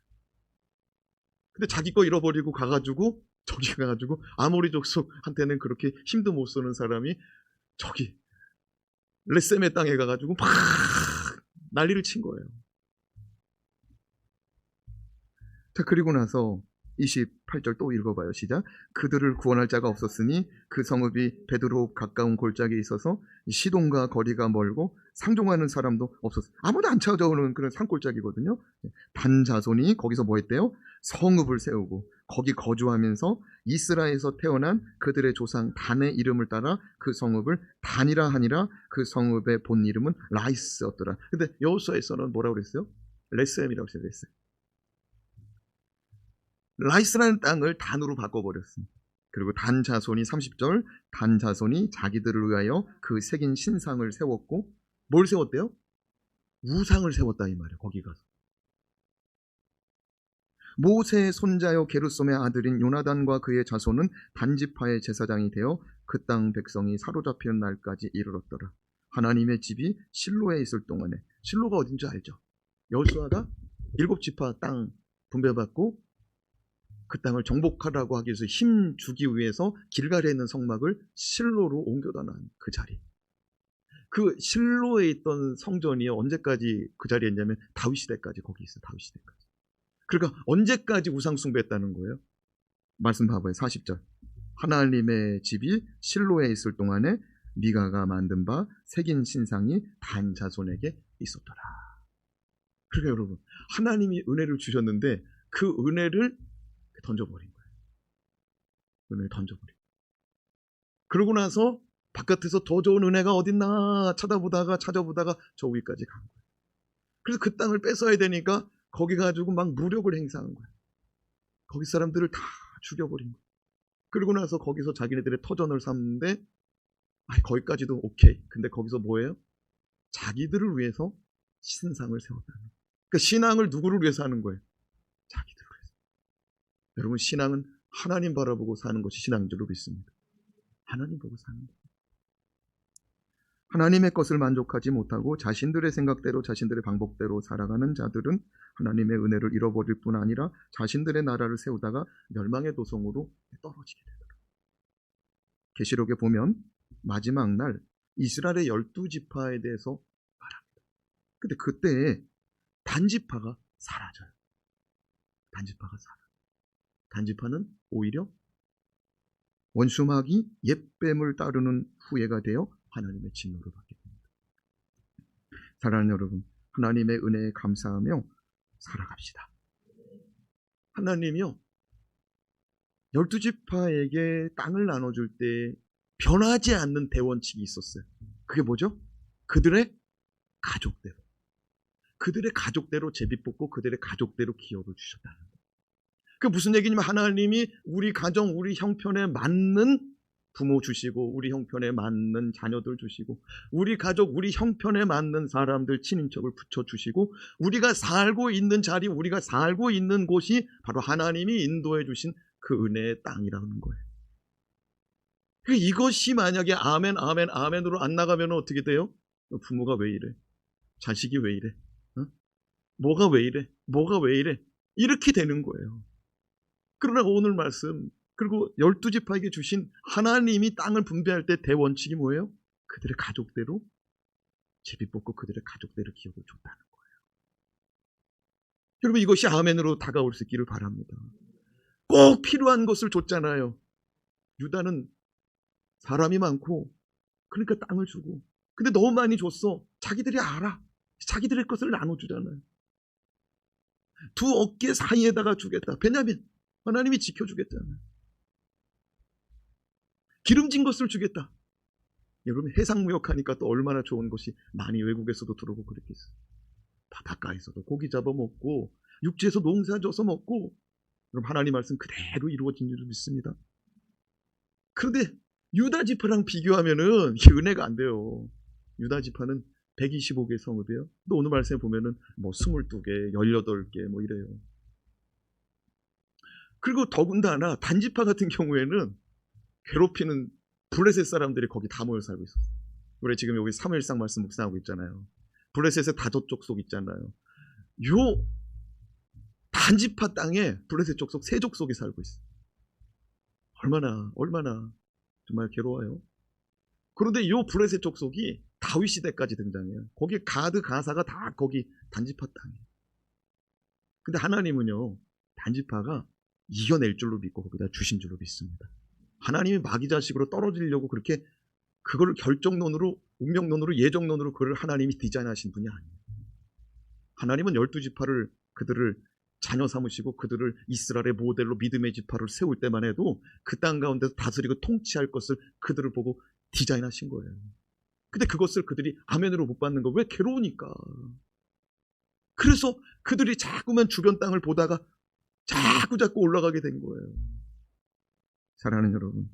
Speaker 1: 근데 자기 거 잃어버리고 가가지고 저기 가가지고 아모리 족속한테는 그렇게 힘도 못 쓰는 사람이 저기 레셈의 땅에 가가지고 막 난리를 친 거예요. 자, 그리고 나서 28절 또 읽어봐요. 시작. 그들을 구원할 자가 없었으니 그 성읍이 베드로 가까운 골짜기에 있어서 시돈과 거리가 멀고 상종하는 사람도 없었어요. 아무도 안 찾아오는 그런 산골짜기거든요. 단 자손이 거기서 뭐 했대요? 성읍을 세우고 거기 거주하면서 이스라엘에서 태어난 그들의 조상 단의 이름을 따라 그 성읍을 단이라 하니라. 그 성읍의 본 이름은 라이스였더라. 근데 여호수아에서는 뭐라고 그랬어요? 레셈이라고 했어요. 레셈. 라이스라는 땅을 단으로 바꿔버렸습니다. 그리고 단 자손이 30절 단 자손이 자기들을 위하여 그 새긴 신상을 세웠고 뭘 세웠대요? 우상을 세웠다 이 말이에요. 거기 가서 모세의 손자요 게르솜의 아들인 요나단과 그의 자손은 단지파의 제사장이 되어 그 땅 백성이 사로잡히는 날까지 이르렀더라. 하나님의 집이 실로에 있을 동안에. 실로가 어딘지 알죠? 여호수아가 7지파 땅 분배받고 그 땅을 정복하라고 하기 위해서 힘 주기 위해서 길갈에 있는 성막을 실로로 옮겨다 놓은 그 자리. 그 실로에 있던 성전이 언제까지 그 자리에 있냐면 다윗 시대까지 거기 있어요. 다윗 시대까지. 그러니까 언제까지 우상 숭배했다는 거예요? 말씀 봐봐요. 40절. 하나님의 집이 실로에 있을 동안에 미가가 만든 바 새긴 신상이 단 자손에게 있었더라. 그러니까 여러분, 하나님이 은혜를 주셨는데 그 은혜를 던져버린 거예요. 은혜를 던져버린. 그러고 나서 바깥에서 더 좋은 은혜가 어딨나 찾아보다가 저 위까지 간 거예요. 그래서 그 땅을 뺏어야 되니까 거기 가지고 막 무력을 행사한 거예요. 거기 사람들을 다 죽여버린 거예요. 그러고 나서 거기서 자기네들의 터전을 삼는데 거기까지도 오케이. 근데 거기서 뭐예요? 자기들을 위해서 신상을 세웠다는 거예요. 그러니까 신앙을 누구를 위해서 하는 거예요? 자기들을 위해서. 여러분, 신앙은 하나님 바라보고 사는 것이 신앙인 줄로 믿습니다. 하나님 보고 사는 거예요. 하나님의 것을 만족하지 못하고 자신들의 생각대로 자신들의 방법대로 살아가는 자들은 하나님의 은혜를 잃어버릴 뿐 아니라 자신들의 나라를 세우다가 멸망의 도성으로 떨어지게 되더라. 계시록에 보면 마지막 날 이스라엘의 12지파에 대해서 말합니다. 근데 그때 단지파가 사라져요. 단지파가 사라져요. 단지파는 오히려 원수마귀 옛뱀을 따르는 후예가 되어 하나님의 진노를 받게 됩니다. 사랑하는 여러분, 하나님의 은혜에 감사하며 살아갑시다. 하나님이요, 12지파에게 땅을 나눠줄 때 변하지 않는 대원칙이 있었어요. 그게 뭐죠? 그들의 가족대로. 그들의 가족대로 제비 뽑고 그들의 가족대로 기업을 주셨다는 거예요. 그게 무슨 얘기냐면 하나님이 우리 가정, 우리 형편에 맞는 부모 주시고 우리 형편에 맞는 자녀들 주시고 우리 가족, 우리 형편에 맞는 사람들, 친인척을 붙여주시고 우리가 살고 있는 자리, 우리가 살고 있는 곳이 바로 하나님이 인도해 주신 그 은혜의 땅이라는 거예요. 이것이 만약에 아멘, 아멘, 아멘으로 안 나가면 어떻게 돼요? 부모가 왜 이래? 자식이 왜 이래? 어? 뭐가 왜 이래? 뭐가 왜 이래? 이렇게 되는 거예요. 그러나 오늘 말씀, 그리고 12지파에게 주신 하나님이 땅을 분배할 때 대원칙이 뭐예요? 그들의 가족대로 제비 뽑고 그들의 가족대로 기업을 줬다는 거예요. 여러분, 이것이 아멘으로 다가올 수 있기를 바랍니다. 꼭 필요한 것을 줬잖아요. 유다는 사람이 많고 그러니까 땅을 주고, 근데 너무 많이 줬어. 자기들이 알아. 자기들의 것을 나눠주잖아요. 두 어깨 사이에다가 주겠다. 베냐민, 하나님이 지켜주겠잖아요. 기름진 것을 주겠다. 여러분, 해상무역하니까 또 얼마나 좋은 것이 많이 외국에서도 들어오고 그랬겠어요. 바닷가에서도 고기 잡아먹고 육지에서 농사 져서 먹고, 그럼 하나님 말씀 그대로 이루어진 줄 믿습니다. 그런데 유다 지파랑 비교하면은 이게 은혜가 안 돼요. 유다 지파는 125개 성읍이에요. 또 오늘 말씀에 보면은 뭐 22개, 18개 뭐 이래요. 그리고 더군다나 단지파 같은 경우에는 괴롭히는 블레셋 사람들이 거기 다 모여 살고 있었어요. 우리 지금 여기 사무엘상 말씀 묵상하고 있잖아요. 블레셋의 다섯 족속 있잖아요. 요 단지파 땅에 블레셋 족속 세 족속이 살고 있어요. 얼마나 정말 괴로워요. 그런데 요 블레셋 족속이 다윗 시대까지 등장해요. 거기 가드 가사가 다 거기 단지파 땅이에요. 근데 하나님은요, 단지파가 이겨낼 줄로 믿고 거기다 주신 줄로 믿습니다. 하나님이 마귀 자식으로 떨어지려고 그렇게 그거를 결정론으로, 운명론으로, 예정론으로 그걸 하나님이 디자인하신 분이 아니에요. 하나님은 12지파를 그들을 자녀 삼으시고 그들을 이스라엘의 모델로 믿음의 지파를 세울 때만 해도 그 땅 가운데서 다스리고 통치할 것을 그들을 보고 디자인하신 거예요. 근데 그것을 그들이 아멘으로 못 받는 거, 왜? 괴로우니까. 그래서 그들이 자꾸만 주변 땅을 보다가 자꾸 올라가게 된 거예요. 사랑하는 여러분,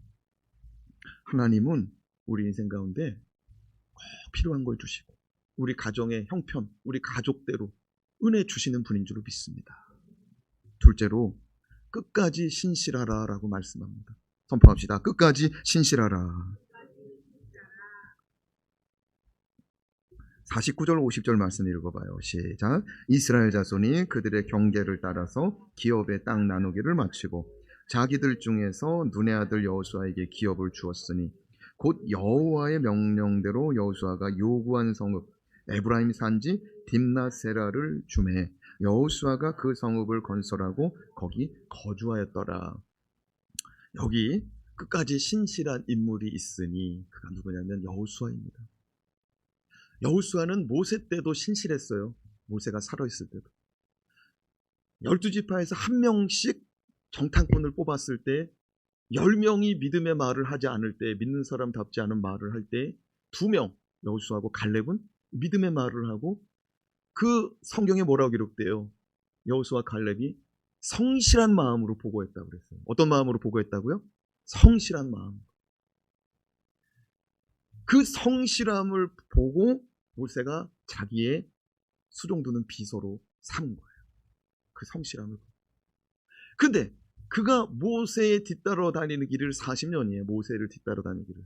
Speaker 1: 하나님은 우리 인생 가운데 꼭 필요한 걸 주시고 우리 가정의 형편, 우리 가족대로 은혜 주시는 분인 줄 믿습니다. 둘째로, 끝까지 신실하라 라고 말씀합니다. 선포합시다. 끝까지 신실하라. 49절 50절 말씀 읽어봐요. 시작. 이스라엘 자손이 그들의 경계를 따라서 기업의 땅 나누기를 마치고 자기들 중에서 눈의 아들 여호수아에게 기업을 주었으니 곧 여호와의 명령대로 여호수아가 요구한 성읍 에브라임 산지 딥나세라를 주매 여호수아가 그 성읍을 건설하고 거기 거주하였더라. 여기 끝까지 신실한 인물이 있으니 그가 누구냐면 여호수아입니다. 여호수아는 모세 때도 신실했어요. 모세가 살아있을 때도. 12지파에서 한 명씩 정탐꾼을 뽑았을 때 10명이 믿음의 말을 하지 않을 때, 믿는 사람답지 않은 말을 할 때 2명, 여호수아하고 갈렙은 믿음의 말을 하고, 그 성경에 뭐라고 기록돼요? 여호수아 갈렙이 성실한 마음으로 보고했다고 그랬어요. 어떤 마음으로 보고했다고요? 성실한 마음. 그 성실함을 보고 모세가 자기의 수종드는 비서로 삼은 거예요. 그 성실함을. 근데 그가 모세에 뒤따라 다니는 길을 40년이에요. 모세를 뒤따라 다니는 길을.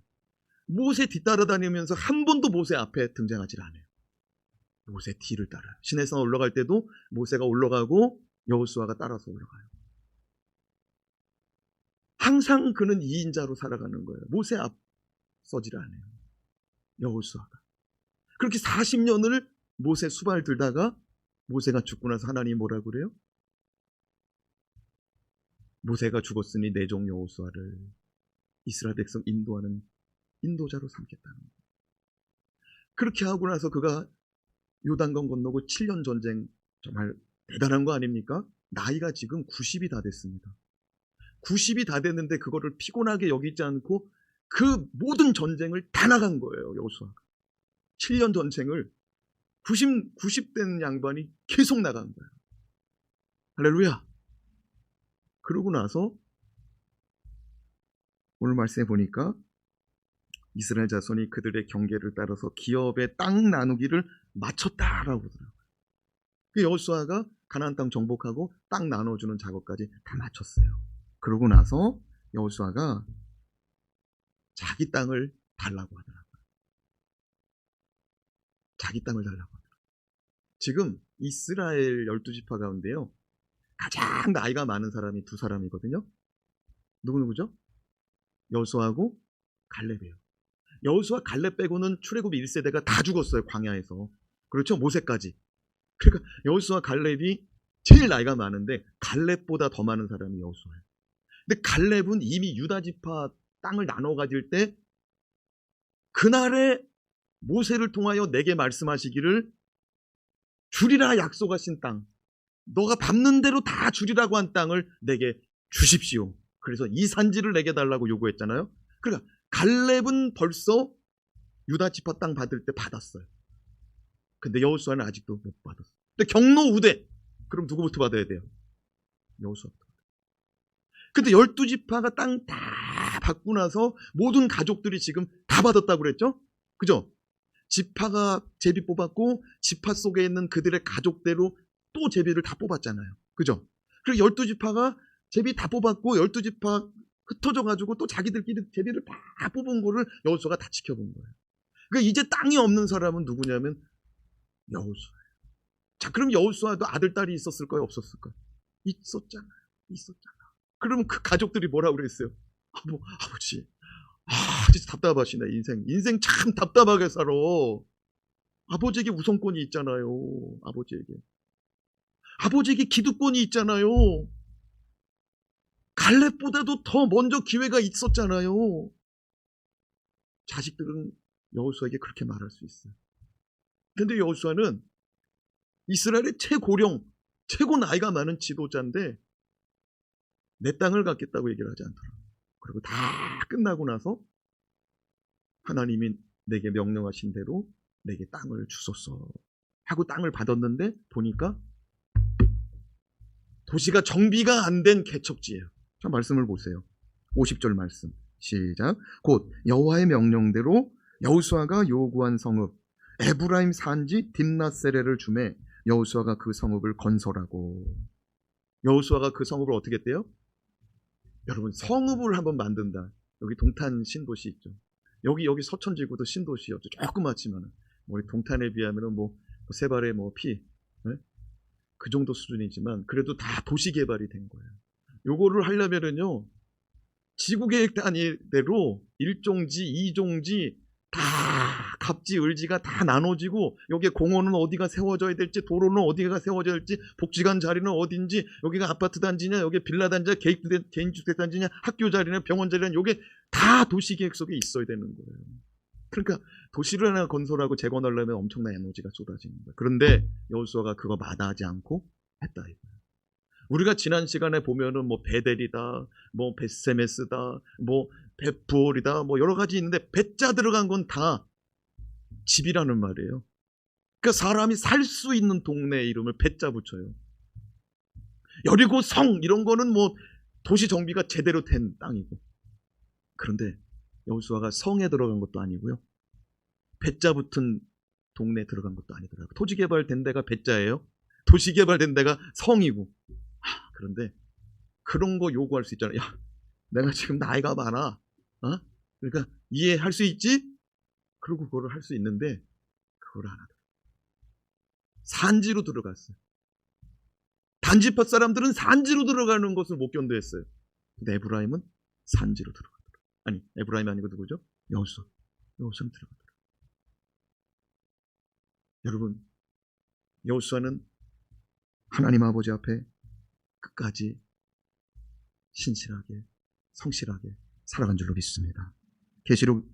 Speaker 1: 모세 뒤따라 다니면서 한 번도 모세 앞에 등장하지 않아요. 모세 뒤를 따라요. 시내산 올라갈 때도 모세가 올라가고 여호수아가 따라서 올라가요. 항상 그는 2인자로 살아가는 거예요. 모세 앞서지를 않아요. 여호수아가. 그렇게 40년을 모세 수발 들다가 모세가 죽고 나서 하나님이 뭐라고 그래요? 모세가 죽었으니 내 종 여호수아를 이스라엘 백성 인도하는 인도자로 삼겠다는 거예요. 그렇게 하고 나서 그가 요단강 건너고 7년 전쟁, 정말 대단한 거 아닙니까? 나이가 지금 90이 다 됐습니다. 90이 다 됐는데 그거를 피곤하게 여기지 않고 그 모든 전쟁을 다 나간 거예요. 여호수아가. 7년 전쟁을 90 된 양반이 계속 나간 거예요. 할렐루야. 그러고 나서 오늘 말씀해 보니까 이스라엘 자손이 그들의 경계를 따라서 기업의 땅 나누기를 마쳤다라고 그러더라고요. 여호수아가 가나안 땅 정복하고 땅 나눠주는 작업까지 다 마쳤어요. 그러고 나서 여호수아가 자기 땅을 달라고 하더라고요. 자기 땅을 달라고 하더라고요. 지금 이스라엘 12지파 가운데요, 가장 나이가 많은 사람이 2사람이거든요. 누구죠? 여호수아하고 갈렙이에요. 여호수아 갈렙 빼고는 출애굽 1세대가 다 죽었어요. 광야에서. 그렇죠? 모세까지. 그러니까 여호수아 갈렙이 제일 나이가 많은데 갈렙보다 더 많은 사람이 여호수아예요. 근데 갈렙은 이미 유다지파 땅을 나눠 가질 때 그날에 모세를 통하여 내게 말씀하시기를 주리라 약속하신 땅, 너가 밟는 대로 다 주리라고 한 땅을 내게 주십시오. 그래서 이 산지를 내게 달라고 요구했잖아요. 그러니까 갈렙은 벌써 유다 지파 땅 받을 때 받았어요. 근데 여호수아는 아직도 못 받았어요. 근데 경로 우대. 그럼 누구부터 받아야 돼요? 여호수아부터. 근데 12지파가 땅 다 받고 나서 모든 가족들이 지금 다 받았다고 그랬죠? 그죠? 지파가 제비 뽑았고 지파 속에 있는 그들의 가족대로 또 제비를 다 뽑았잖아요. 그죠? 그리고 12지파가 제비 다 뽑았고 12지파 흩어져가지고 또 자기들끼리 제비를 다 뽑은 거를 여호수아가 다 지켜본 거예요. 그러니까 이제 땅이 없는 사람은 누구냐면 여호수아예요. 자, 그럼 여호수아도 아들, 딸이 있었을까요? 없었을까요? 있었잖아요. 있었잖아. 그러면 그 가족들이 뭐라고 그랬어요? 아버지, 진짜 답답하시네. 인생 참 답답하게 살아. 아버지에게 우선권이 있잖아요. 아버지에게 기득권이 있잖아요. 갈렙보다도 더 먼저 기회가 있었잖아요. 자식들은 여호수아에게 그렇게 말할 수 있어요. 근데 여호수아는 이스라엘의 최고령, 최고 나이가 많은 지도자인데 내 땅을 갖겠다고 얘기를 하지 않더라고요. 그리고 다 끝나고 나서 하나님이 내게 명령하신 대로 내게 땅을 주소서 하고 땅을 받았는데 보니까 도시가 정비가 안 된 개척지예요. 자, 말씀을 보세요. 50절 말씀 시작. 곧 여호와의 명령대로 여호수아가 요구한 성읍 에브라임 산지 딥낫세레를 주매 여호수아가 그 성읍을 건설하고. 여호수아가 그 성읍을 어떻게 했대요? 여러분, 성읍을 한번 만든다. 여기 동탄 신도시 있죠. 여기 서천지구도 신도시였죠. 조그맣지만 우리 동탄에 비하면 세 발의 피, 네? 그 정도 수준이지만 그래도 다 도시 개발이 된 거예요. 요거를 하려면은요, 지구계획 단위대로 1종지, 2종지 다 갑지 을지가 다 나눠지고 여기에 공원은 어디가 세워져야 될지, 도로는 어디가 세워져야 될지, 복지관 자리는 어딘지, 여기가 아파트 단지냐, 여기 빌라 단지냐, 개인주택 단지냐, 학교 자리냐, 병원 자리냐, 이게 다 도시계획 속에 있어야 되는 거예요. 그러니까 도시를 하나 건설하고 재건하려면 엄청난 에너지가 쏟아지는 거예요. 그런데 여호수아가 그거 마다하지 않고 했다 이거예요. 우리가 지난 시간에 보면은 뭐 베델이다, 뭐 벳세메스다, 뭐 벳부올이다, 뭐 여러 가지 있는데 벳자 들어간 건 다 집이라는 말이에요. 그러니까 사람이 살 수 있는 동네 이름을 벳자 붙여요. 여리고 성 이런 거는 뭐 도시 정비가 제대로 된 땅이고. 그런데 여호수아가 성에 들어간 것도 아니고요, 벳자 붙은 동네에 들어간 것도 아니더라고요. 토지 개발된 데가 벳자예요. 도시 개발된 데가 성이고. 그런데 그런 거 요구할 수 있잖아요. 야, 내가 지금 나이가 많아. 그러니까 이해할 수 있지? 그리고 그거를 할 수 있는데 그걸 안 하더라고요. 산지로 들어갔어요. 단지파 사람들은 산지로 들어가는 것을 못 견뎌했어요. 근데 에브라임은 산지로 들어가더라고요. 아니, 에브라임이 아니고 누구죠? 여호수아. 여호수아는 들어가더라고요. 여러분, 여호수아는 하나님 아버지 앞에 끝까지 신실하게, 성실하게 살아간 줄로 믿습니다. 계시록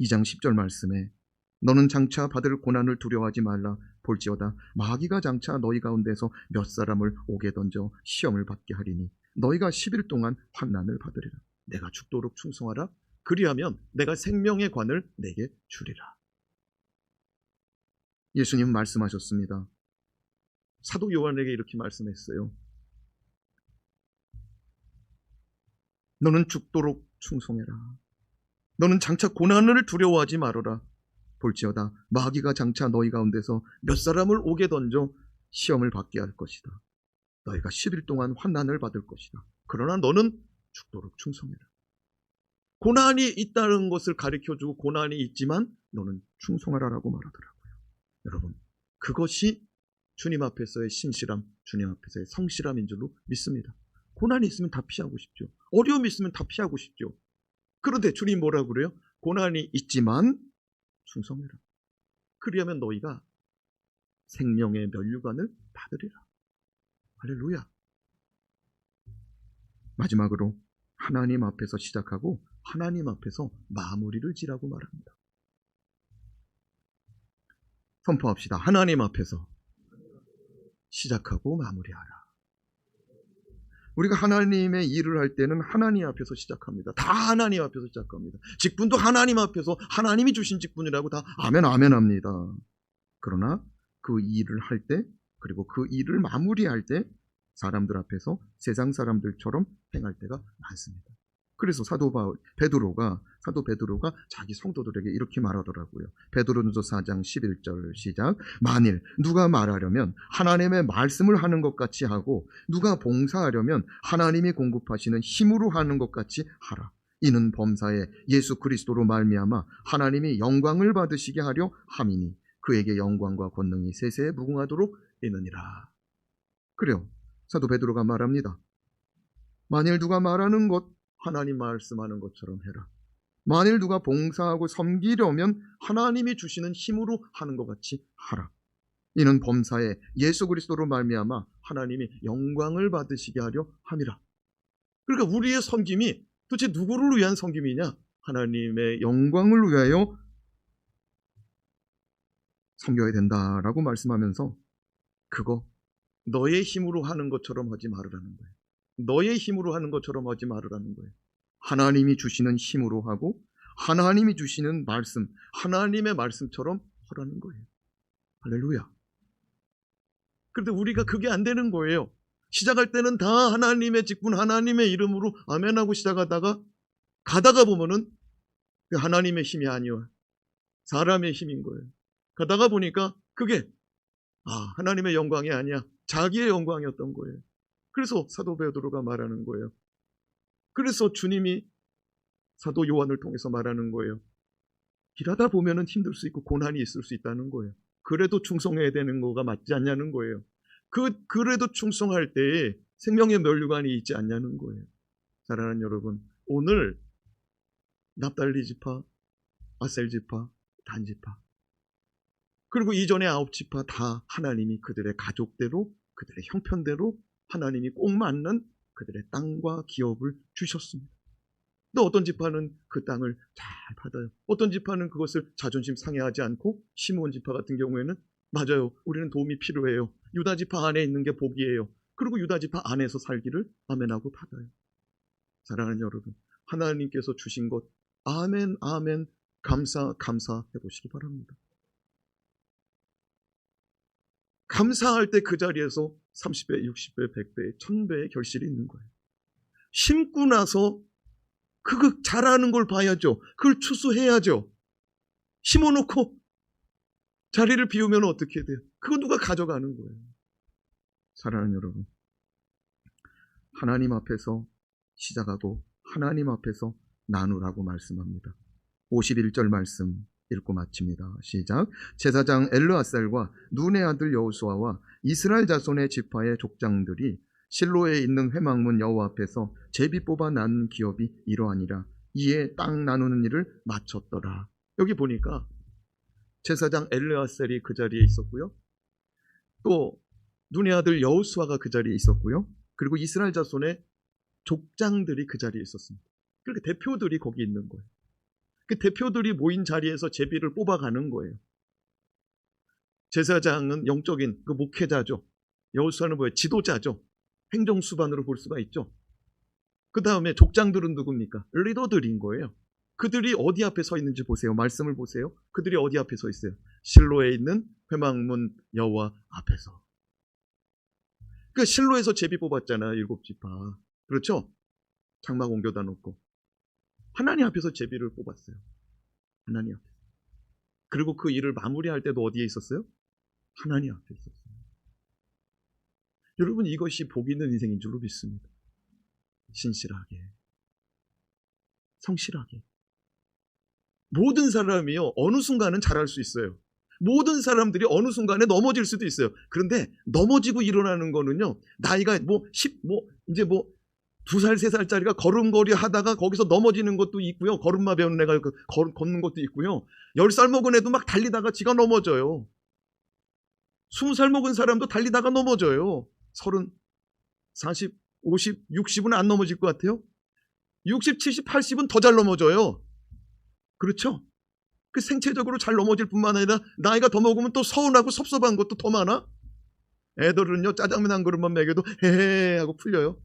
Speaker 1: 2장 10절 말씀에 너는 장차 받을 고난을 두려워하지 말라. 볼지어다 마귀가 장차 너희 가운데서 몇 사람을 옥에 던져 시험을 받게 하리니 너희가 10일 동안 환난을 받으리라. 내가 죽도록 충성하라. 그리하면 내가 생명의 관을 내게 주리라. 예수님 말씀하셨습니다. 사도 요한에게 이렇게 말씀했어요. 너는 죽도록 충성해라. 너는 장차 고난을 두려워하지 말아라. 볼지어다 마귀가 장차 너희 가운데서 몇 사람을 옥에 던져 시험을 받게 할 것이다. 너희가 10일 동안 환난을 받을 것이다. 그러나 너는 죽도록 충성해라. 고난이 있다는 것을 가르쳐주고 고난이 있지만 너는 충성하라라고 말하더라고요. 여러분, 그것이 주님 앞에서의 신실함, 주님 앞에서의 성실함인 줄로 믿습니다. 고난이 있으면 다 피하고 싶죠. 어려움이 있으면 다 피하고 싶죠. 그런데 주님 뭐라고 그래요? 고난이 있지만 충성해라. 그리하면 너희가 생명의 면류관을 받으리라. 할렐루야. 마지막으로 하나님 앞에서 시작하고 하나님 앞에서 마무리를 지라고 말합니다. 선포합시다. 하나님 앞에서 시작하고 마무리하라. 우리가 하나님의 일을 할 때는 하나님 앞에서 시작합니다. 다 하나님 앞에서 시작합니다. 직분도 하나님 앞에서 하나님이 주신 직분이라고 다 아멘 아멘 합니다. 그러나 그 일을 할 때, 그리고 그 일을 마무리할 때 사람들 앞에서 세상 사람들처럼 행할 때가 많습니다. 그래서 사도 베드로가 자기 성도들에게 이렇게 말하더라고요. 베드로전서 4장 11절 시작. 만일 누가 말하려면 하나님의 말씀을 하는 것 같이 하고 누가 봉사하려면 하나님이 공급하시는 힘으로 하는 것 같이 하라. 이는 범사에 예수 그리스도로 말미암아 하나님이 영광을 받으시게 하려 함이니 그에게 영광과 권능이 세세에 무궁하도록 이느니라. 그래요. 사도 베드로가 말합니다. 만일 누가 말하는 것 하나님 말씀하는 것처럼 해라. 만일 누가 봉사하고 섬기려면 하나님이 주시는 힘으로 하는 것 같이 하라. 이는 범사에 예수 그리스도로 말미암아 하나님이 영광을 받으시게 하려 함이라. 그러니까 우리의 섬김이 도대체 누구를 위한 섬김이냐? 하나님의 영광을 위하여 섬겨야 된다라고 말씀하면서 그거 너의 힘으로 하는 것처럼 하지 말으라는 거예요. 너의 힘으로 하는 것처럼 하지 말으라는 거예요. 하나님이 주시는 힘으로 하고 하나님이 주시는 말씀, 하나님의 말씀처럼 하라는 거예요. 할렐루야. 그런데 우리가 그게 안 되는 거예요. 시작할 때는 다 하나님의 직분, 하나님의 이름으로 아멘하고 시작하다가 가다가 보면은 하나님의 힘이 아니요, 사람의 힘인 거예요. 가다가 보니까 그게 하나님의 영광이 아니야, 자기의 영광이었던 거예요. 그래서 사도 베드로가 말하는 거예요. 그래서 주님이 사도 요한을 통해서 말하는 거예요. 일하다 보면은 힘들 수 있고 고난이 있을 수 있다는 거예요. 그래도 충성해야 되는 거가 맞지 않냐는 거예요. 그래도 충성할 때에 생명의 면류관이 있지 않냐는 거예요. 사랑하는 여러분, 오늘 납달리 지파, 아셀 지파, 단 지파 그리고 이전에 9지파 다 하나님이 그들의 가족대로 그들의 형편대로 하나님이 꼭 맞는 그들의 땅과 기업을 주셨습니다. 또 어떤 지파는 그 땅을 잘 받아요. 어떤 지파는 그것을 자존심 상해하지 않고, 시므온 지파 같은 경우에는 맞아요, 우리는 도움이 필요해요. 유다 지파 안에 있는 게 복이에요. 그리고 유다 지파 안에서 살기를 아멘하고 받아요. 사랑하는 여러분, 하나님께서 주신 것 아멘 아멘 감사해 보시기 바랍니다. 감사할 때 그 자리에서 30배, 60배, 100배, 1000배의 결실이 있는 거예요. 심고 나서 그거 자라는 걸 봐야죠. 그걸 추수해야죠. 심어놓고 자리를 비우면 어떻게 돼요? 그거 누가 가져가는 거예요. 사랑하는 여러분, 하나님 앞에서 시작하고 하나님 앞에서 나누라고 말씀합니다. 51절 말씀 읽고 마칩니다. 시작. 제사장 엘르아살과 눈의 아들 여호수아와 이스라엘 자손의 지파의 족장들이 실로에 있는 회막문 여호와 앞에서 제비 뽑아 난 기업이 이러하니라. 이에 땅 나누는 일을 마쳤더라. 여기 보니까 제사장 엘르아살이 그 자리에 있었고요, 또 눈의 아들 여호수아가 그 자리에 있었고요, 그리고 이스라엘 자손의 족장들이 그 자리에 있었습니다. 그러니까 대표들이 거기 있는 거예요. 그 대표들이 모인 자리에서 제비를 뽑아가는 거예요. 제사장은 영적인 그 목회자죠. 여호수아는 뭐예요? 지도자죠. 행정수반으로 볼 수가 있죠. 그 다음에 족장들은 누굽니까? 리더들인 거예요. 그들이 어디 앞에 서 있는지 보세요. 말씀을 보세요. 그들이 어디 앞에 서 있어요? 실로에 있는 회막문 여호와 앞에서. 그 실로에서 제비 뽑았잖아요. 7지파. 그렇죠? 장막 옮겨다 놓고 하나님 앞에서 제비를 뽑았어요. 하나님 앞에서. 그리고 그 일을 마무리할 때도 어디에 있었어요? 하나님 앞에 있었어요. 여러분, 이것이 복 있는 인생인 줄로 믿습니다. 신실하게, 성실하게. 모든 사람이요, 어느 순간은 잘할 수 있어요. 모든 사람들이 어느 순간에 넘어질 수도 있어요. 그런데 넘어지고 일어나는 거는요, 나이가 이제 2살, 3살짜리가 걸음걸이 하다가 거기서 넘어지는 것도 있고요. 걸음마 배우는 애가 걷는 것도 있고요. 10살 먹은 애도 막 달리다가 지가 넘어져요. 20살 먹은 사람도 달리다가 넘어져요. 30, 40, 50, 60은 안 넘어질 것 같아요. 60, 70, 80은 더 잘 넘어져요. 그렇죠? 그 생체적으로 잘 넘어질 뿐만 아니라 나이가 더 먹으면 또 서운하고 섭섭한 것도 더 많아. 애들은요, 짜장면 한 그릇만 먹여도 헤헤 하고 풀려요.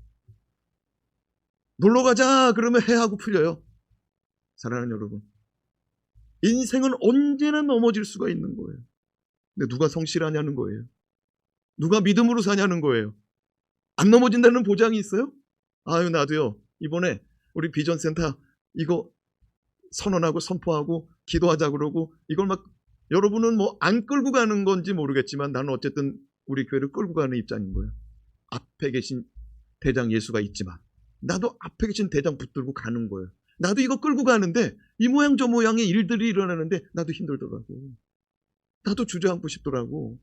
Speaker 1: 놀러 가자 그러면 해 하고 풀려요. 사랑하는 여러분, 인생은 언제나 넘어질 수가 있는 거예요. 근데 누가 성실하냐는 거예요. 누가 믿음으로 사냐는 거예요. 안 넘어진다는 보장이 있어요? 아유, 나도요, 이번에 우리 비전센터 이거 선언하고 선포하고 기도하자 그러고, 이걸 막 여러분은 뭐 안 끌고 가는 건지 모르겠지만 나는 어쨌든 우리 교회를 끌고 가는 입장인 거예요. 앞에 계신 대장 예수가 있지만 나도 앞에 계신 대장 붙들고 가는 거예요. 나도 이거 끌고 가는데 이 모양 저 모양의 일들이 일어나는데 나도 힘들더라고. 나도 주저앉고 싶더라고.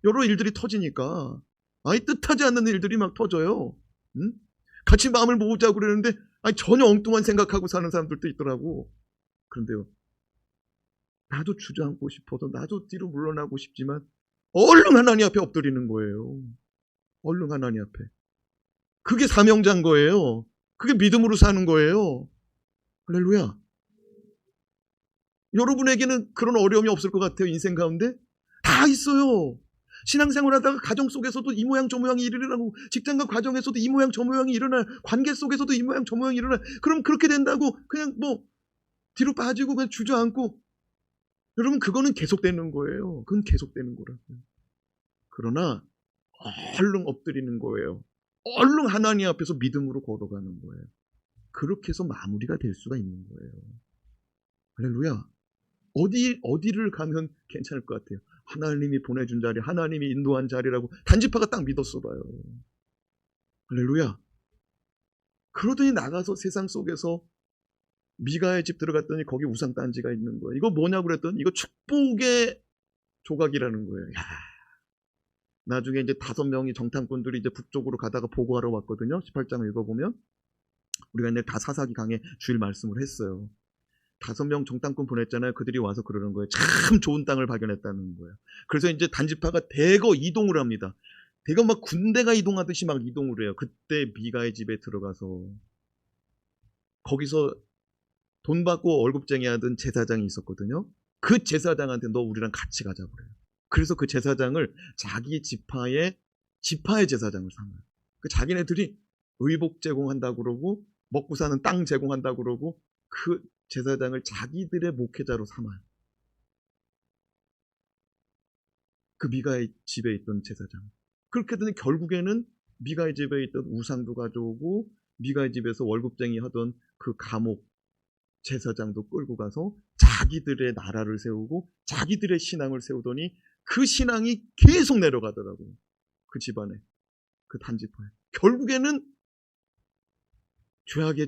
Speaker 1: 여러 일들이 터지니까 뜻하지 않는 일들이 막 터져요. 응? 같이 마음을 모으자고 그러는데 전혀 엉뚱한 생각하고 사는 사람들도 있더라고. 그런데요, 나도 주저앉고 싶어도 나도 뒤로 물러나고 싶지만 얼른 하나님 앞에 엎드리는 거예요. 얼른 하나님 앞에. 그게 사명자인 거예요. 그게 믿음으로 사는 거예요. 할렐루야. 여러분에게는 그런 어려움이 없을 것 같아요. 인생 가운데 다 있어요. 신앙생활 하다가 가정 속에서도 이 모양 저 모양이 일어나고, 직장과 과정에서도 이 모양 저 모양이 일어나, 관계 속에서도 이 모양 저 모양이 일어나. 그럼 그렇게 된다고 그냥 뒤로 빠지고 그냥 주저앉고, 여러분, 그거는 계속되는 거예요. 그건 계속되는 거라고요. 그러나 얼른 엎드리는 거예요. 얼른 하나님 앞에서 믿음으로 걸어가는 거예요. 그렇게 해서 마무리가 될 수가 있는 거예요. 할렐루야. 어디를 가면 괜찮을 것 같아요? 하나님이 보내준 자리, 하나님이 인도한 자리라고 단지파가 딱 믿었어 봐요. 할렐루야. 그러더니 나가서 세상 속에서 미가의 집 들어갔더니 거기 우상 단지가 있는 거예요. 이거 뭐냐고 그랬더니 이거 축복의 조각이라는 거예요. 야. 나중에 이제 5명이 정탐꾼들이 이제 북쪽으로 가다가 보고하러 왔거든요. 18장을 읽어보면 우리가 이제 다 사사기 강의 주일 말씀을 했어요. 5명 정탐꾼 보냈잖아요. 그들이 와서 그러는 거예요. 참 좋은 땅을 발견했다는 거예요. 그래서 이제 단지파가 대거 이동을 합니다. 대거 막 군대가 이동하듯이 막 이동을 해요. 그때 미가의 집에 들어가서 거기서 돈 받고 월급쟁이 하던 제사장이 있었거든요. 그 제사장한테 너 우리랑 같이 가자고 그래요. 그래서 그 제사장을 자기 지파의 제사장을 삼아요. 그 자기네들이 의복 제공한다고 그러고 먹고 사는 땅 제공한다고 그러고 그 제사장을 자기들의 목회자로 삼아요. 그 미가의 집에 있던 제사장. 그렇게 되니 결국에는 미가의 집에 있던 우상도 가져오고 미가의 집에서 월급쟁이 하던 그 감옥 제사장도 끌고 가서 자기들의 나라를 세우고 자기들의 신앙을 세우더니 그 신앙이 계속 내려가더라고요. 그 집안에, 그 단지파에. 결국에는 죄악의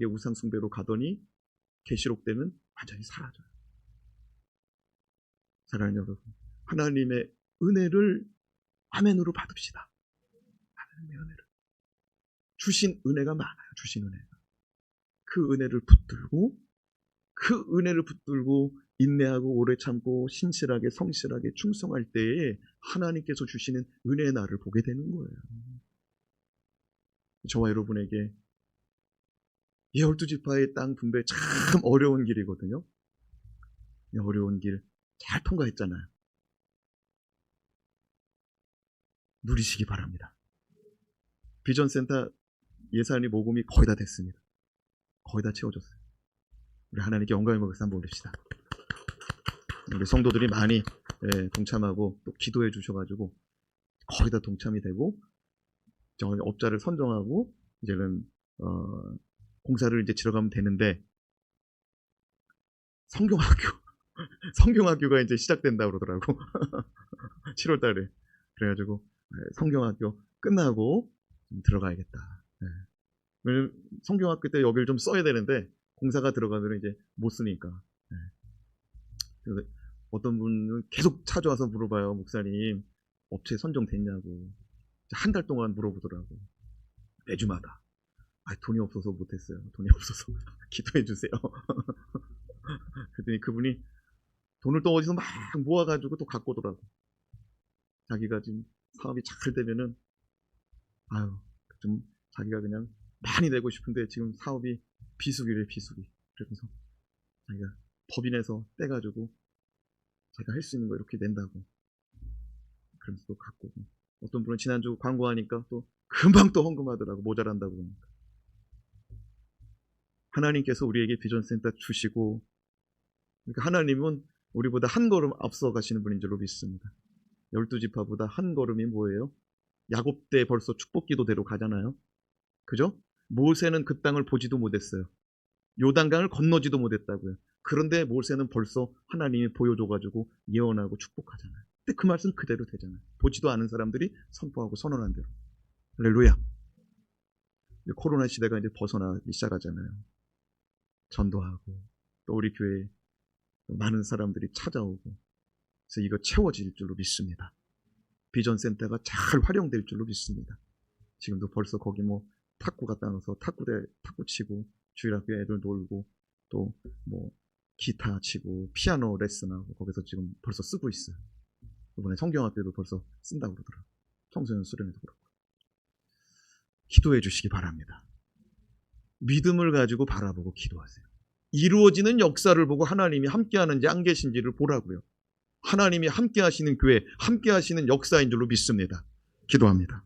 Speaker 1: 우상 숭배로 가더니 계시록 때는 완전히 사라져요. 사랑하는 여러분, 하나님의 은혜를 아멘으로 받읍시다. 하나님의 은혜를. 주신 은혜가 많아요. 주신 은혜가. 그 은혜를 붙들고 인내하고 오래 참고 신실하게 성실하게 충성할 때에 하나님께서 주시는 은혜의 날을 보게 되는 거예요. 저와 여러분에게 이 12지파의 땅 분배 참 어려운 길이거든요. 이 어려운 길 잘 통과했잖아요. 누리시기 바랍니다. 비전센터 예산이 모금이 거의 다 됐습니다. 거의 다 채워졌어요. 우리 하나님께 영광을 먹여서 한번 올립시다. 우리 성도들이 많이 동참하고 또 기도해 주셔가지고 거의 다 동참이 되고 업자를 선정하고 이제는 공사를 이제 지러가면 되는데 성경학교가 이제 시작된다고 그러더라고. 7월 달에. 그래가지고 성경학교 끝나고 좀 들어가야겠다. 왜냐면 성경학교 때 여기를 좀 써야 되는데 공사가 들어가면 이제 못 쓰니까. 그래서 어떤 분은 계속 찾아와서 물어봐요. 목사님 업체 선정됐냐고. 한 달 동안 물어보더라고. 매주마다. 돈이 없어서 못했어요. 돈이 없어서 기도해 주세요. 그랬더니 그분이 돈을 또 어디서 막 모아가지고 또 갖고 오더라고. 자기가 지금 사업이 잘 되면은 좀 자기가 그냥 많이 내고 싶은데 지금 사업이 비수기래 비수기. 그래서 자기가 법인에서 떼가지고 자기가 할 수 있는 거 이렇게 낸다고. 그러면서 또 갖고 오고. 어떤 분은 지난주 광고하니까 또 금방 또 헌금하더라고. 모자란다고 그러니까. 하나님께서 우리에게 비전센터 주시고 그러니까 하나님은 우리보다 한 걸음 앞서 가시는 분인 줄로 믿습니다. 12지파보다 한 걸음이 뭐예요? 야곱 때 벌써 축복기도대로 가잖아요. 그죠? 모세는 그 땅을 보지도 못했어요. 요단강을 건너지도 못했다고요. 그런데 모세는 벌써 하나님이 보여줘가지고 예언하고 축복하잖아요. 근데 그 말씀 그대로 되잖아요. 보지도 않은 사람들이 선포하고 선언한 대로. 할렐루야. 코로나 시대가 이제 벗어나기 시작하잖아요. 전도하고 또 우리 교회에 많은 사람들이 찾아오고 그래서 이거 채워질 줄로 믿습니다. 비전센터가 잘 활용될 줄로 믿습니다. 지금도 벌써 거기 탁구 갔다 와서 탁구 치고 주일학교 애들 놀고 또 기타 치고 피아노 레슨하고 거기서 지금 벌써 쓰고 있어요. 이번에 성경학교도 벌써 쓴다고 그러더라고요. 청소년 수련회도 그렇고. 기도해 주시기 바랍니다. 믿음을 가지고 바라보고 기도하세요. 이루어지는 역사를 보고 하나님이 함께하는지 안 계신지를 보라고요. 하나님이 함께하시는 교회, 함께하시는 역사인 줄로 믿습니다. 기도합니다.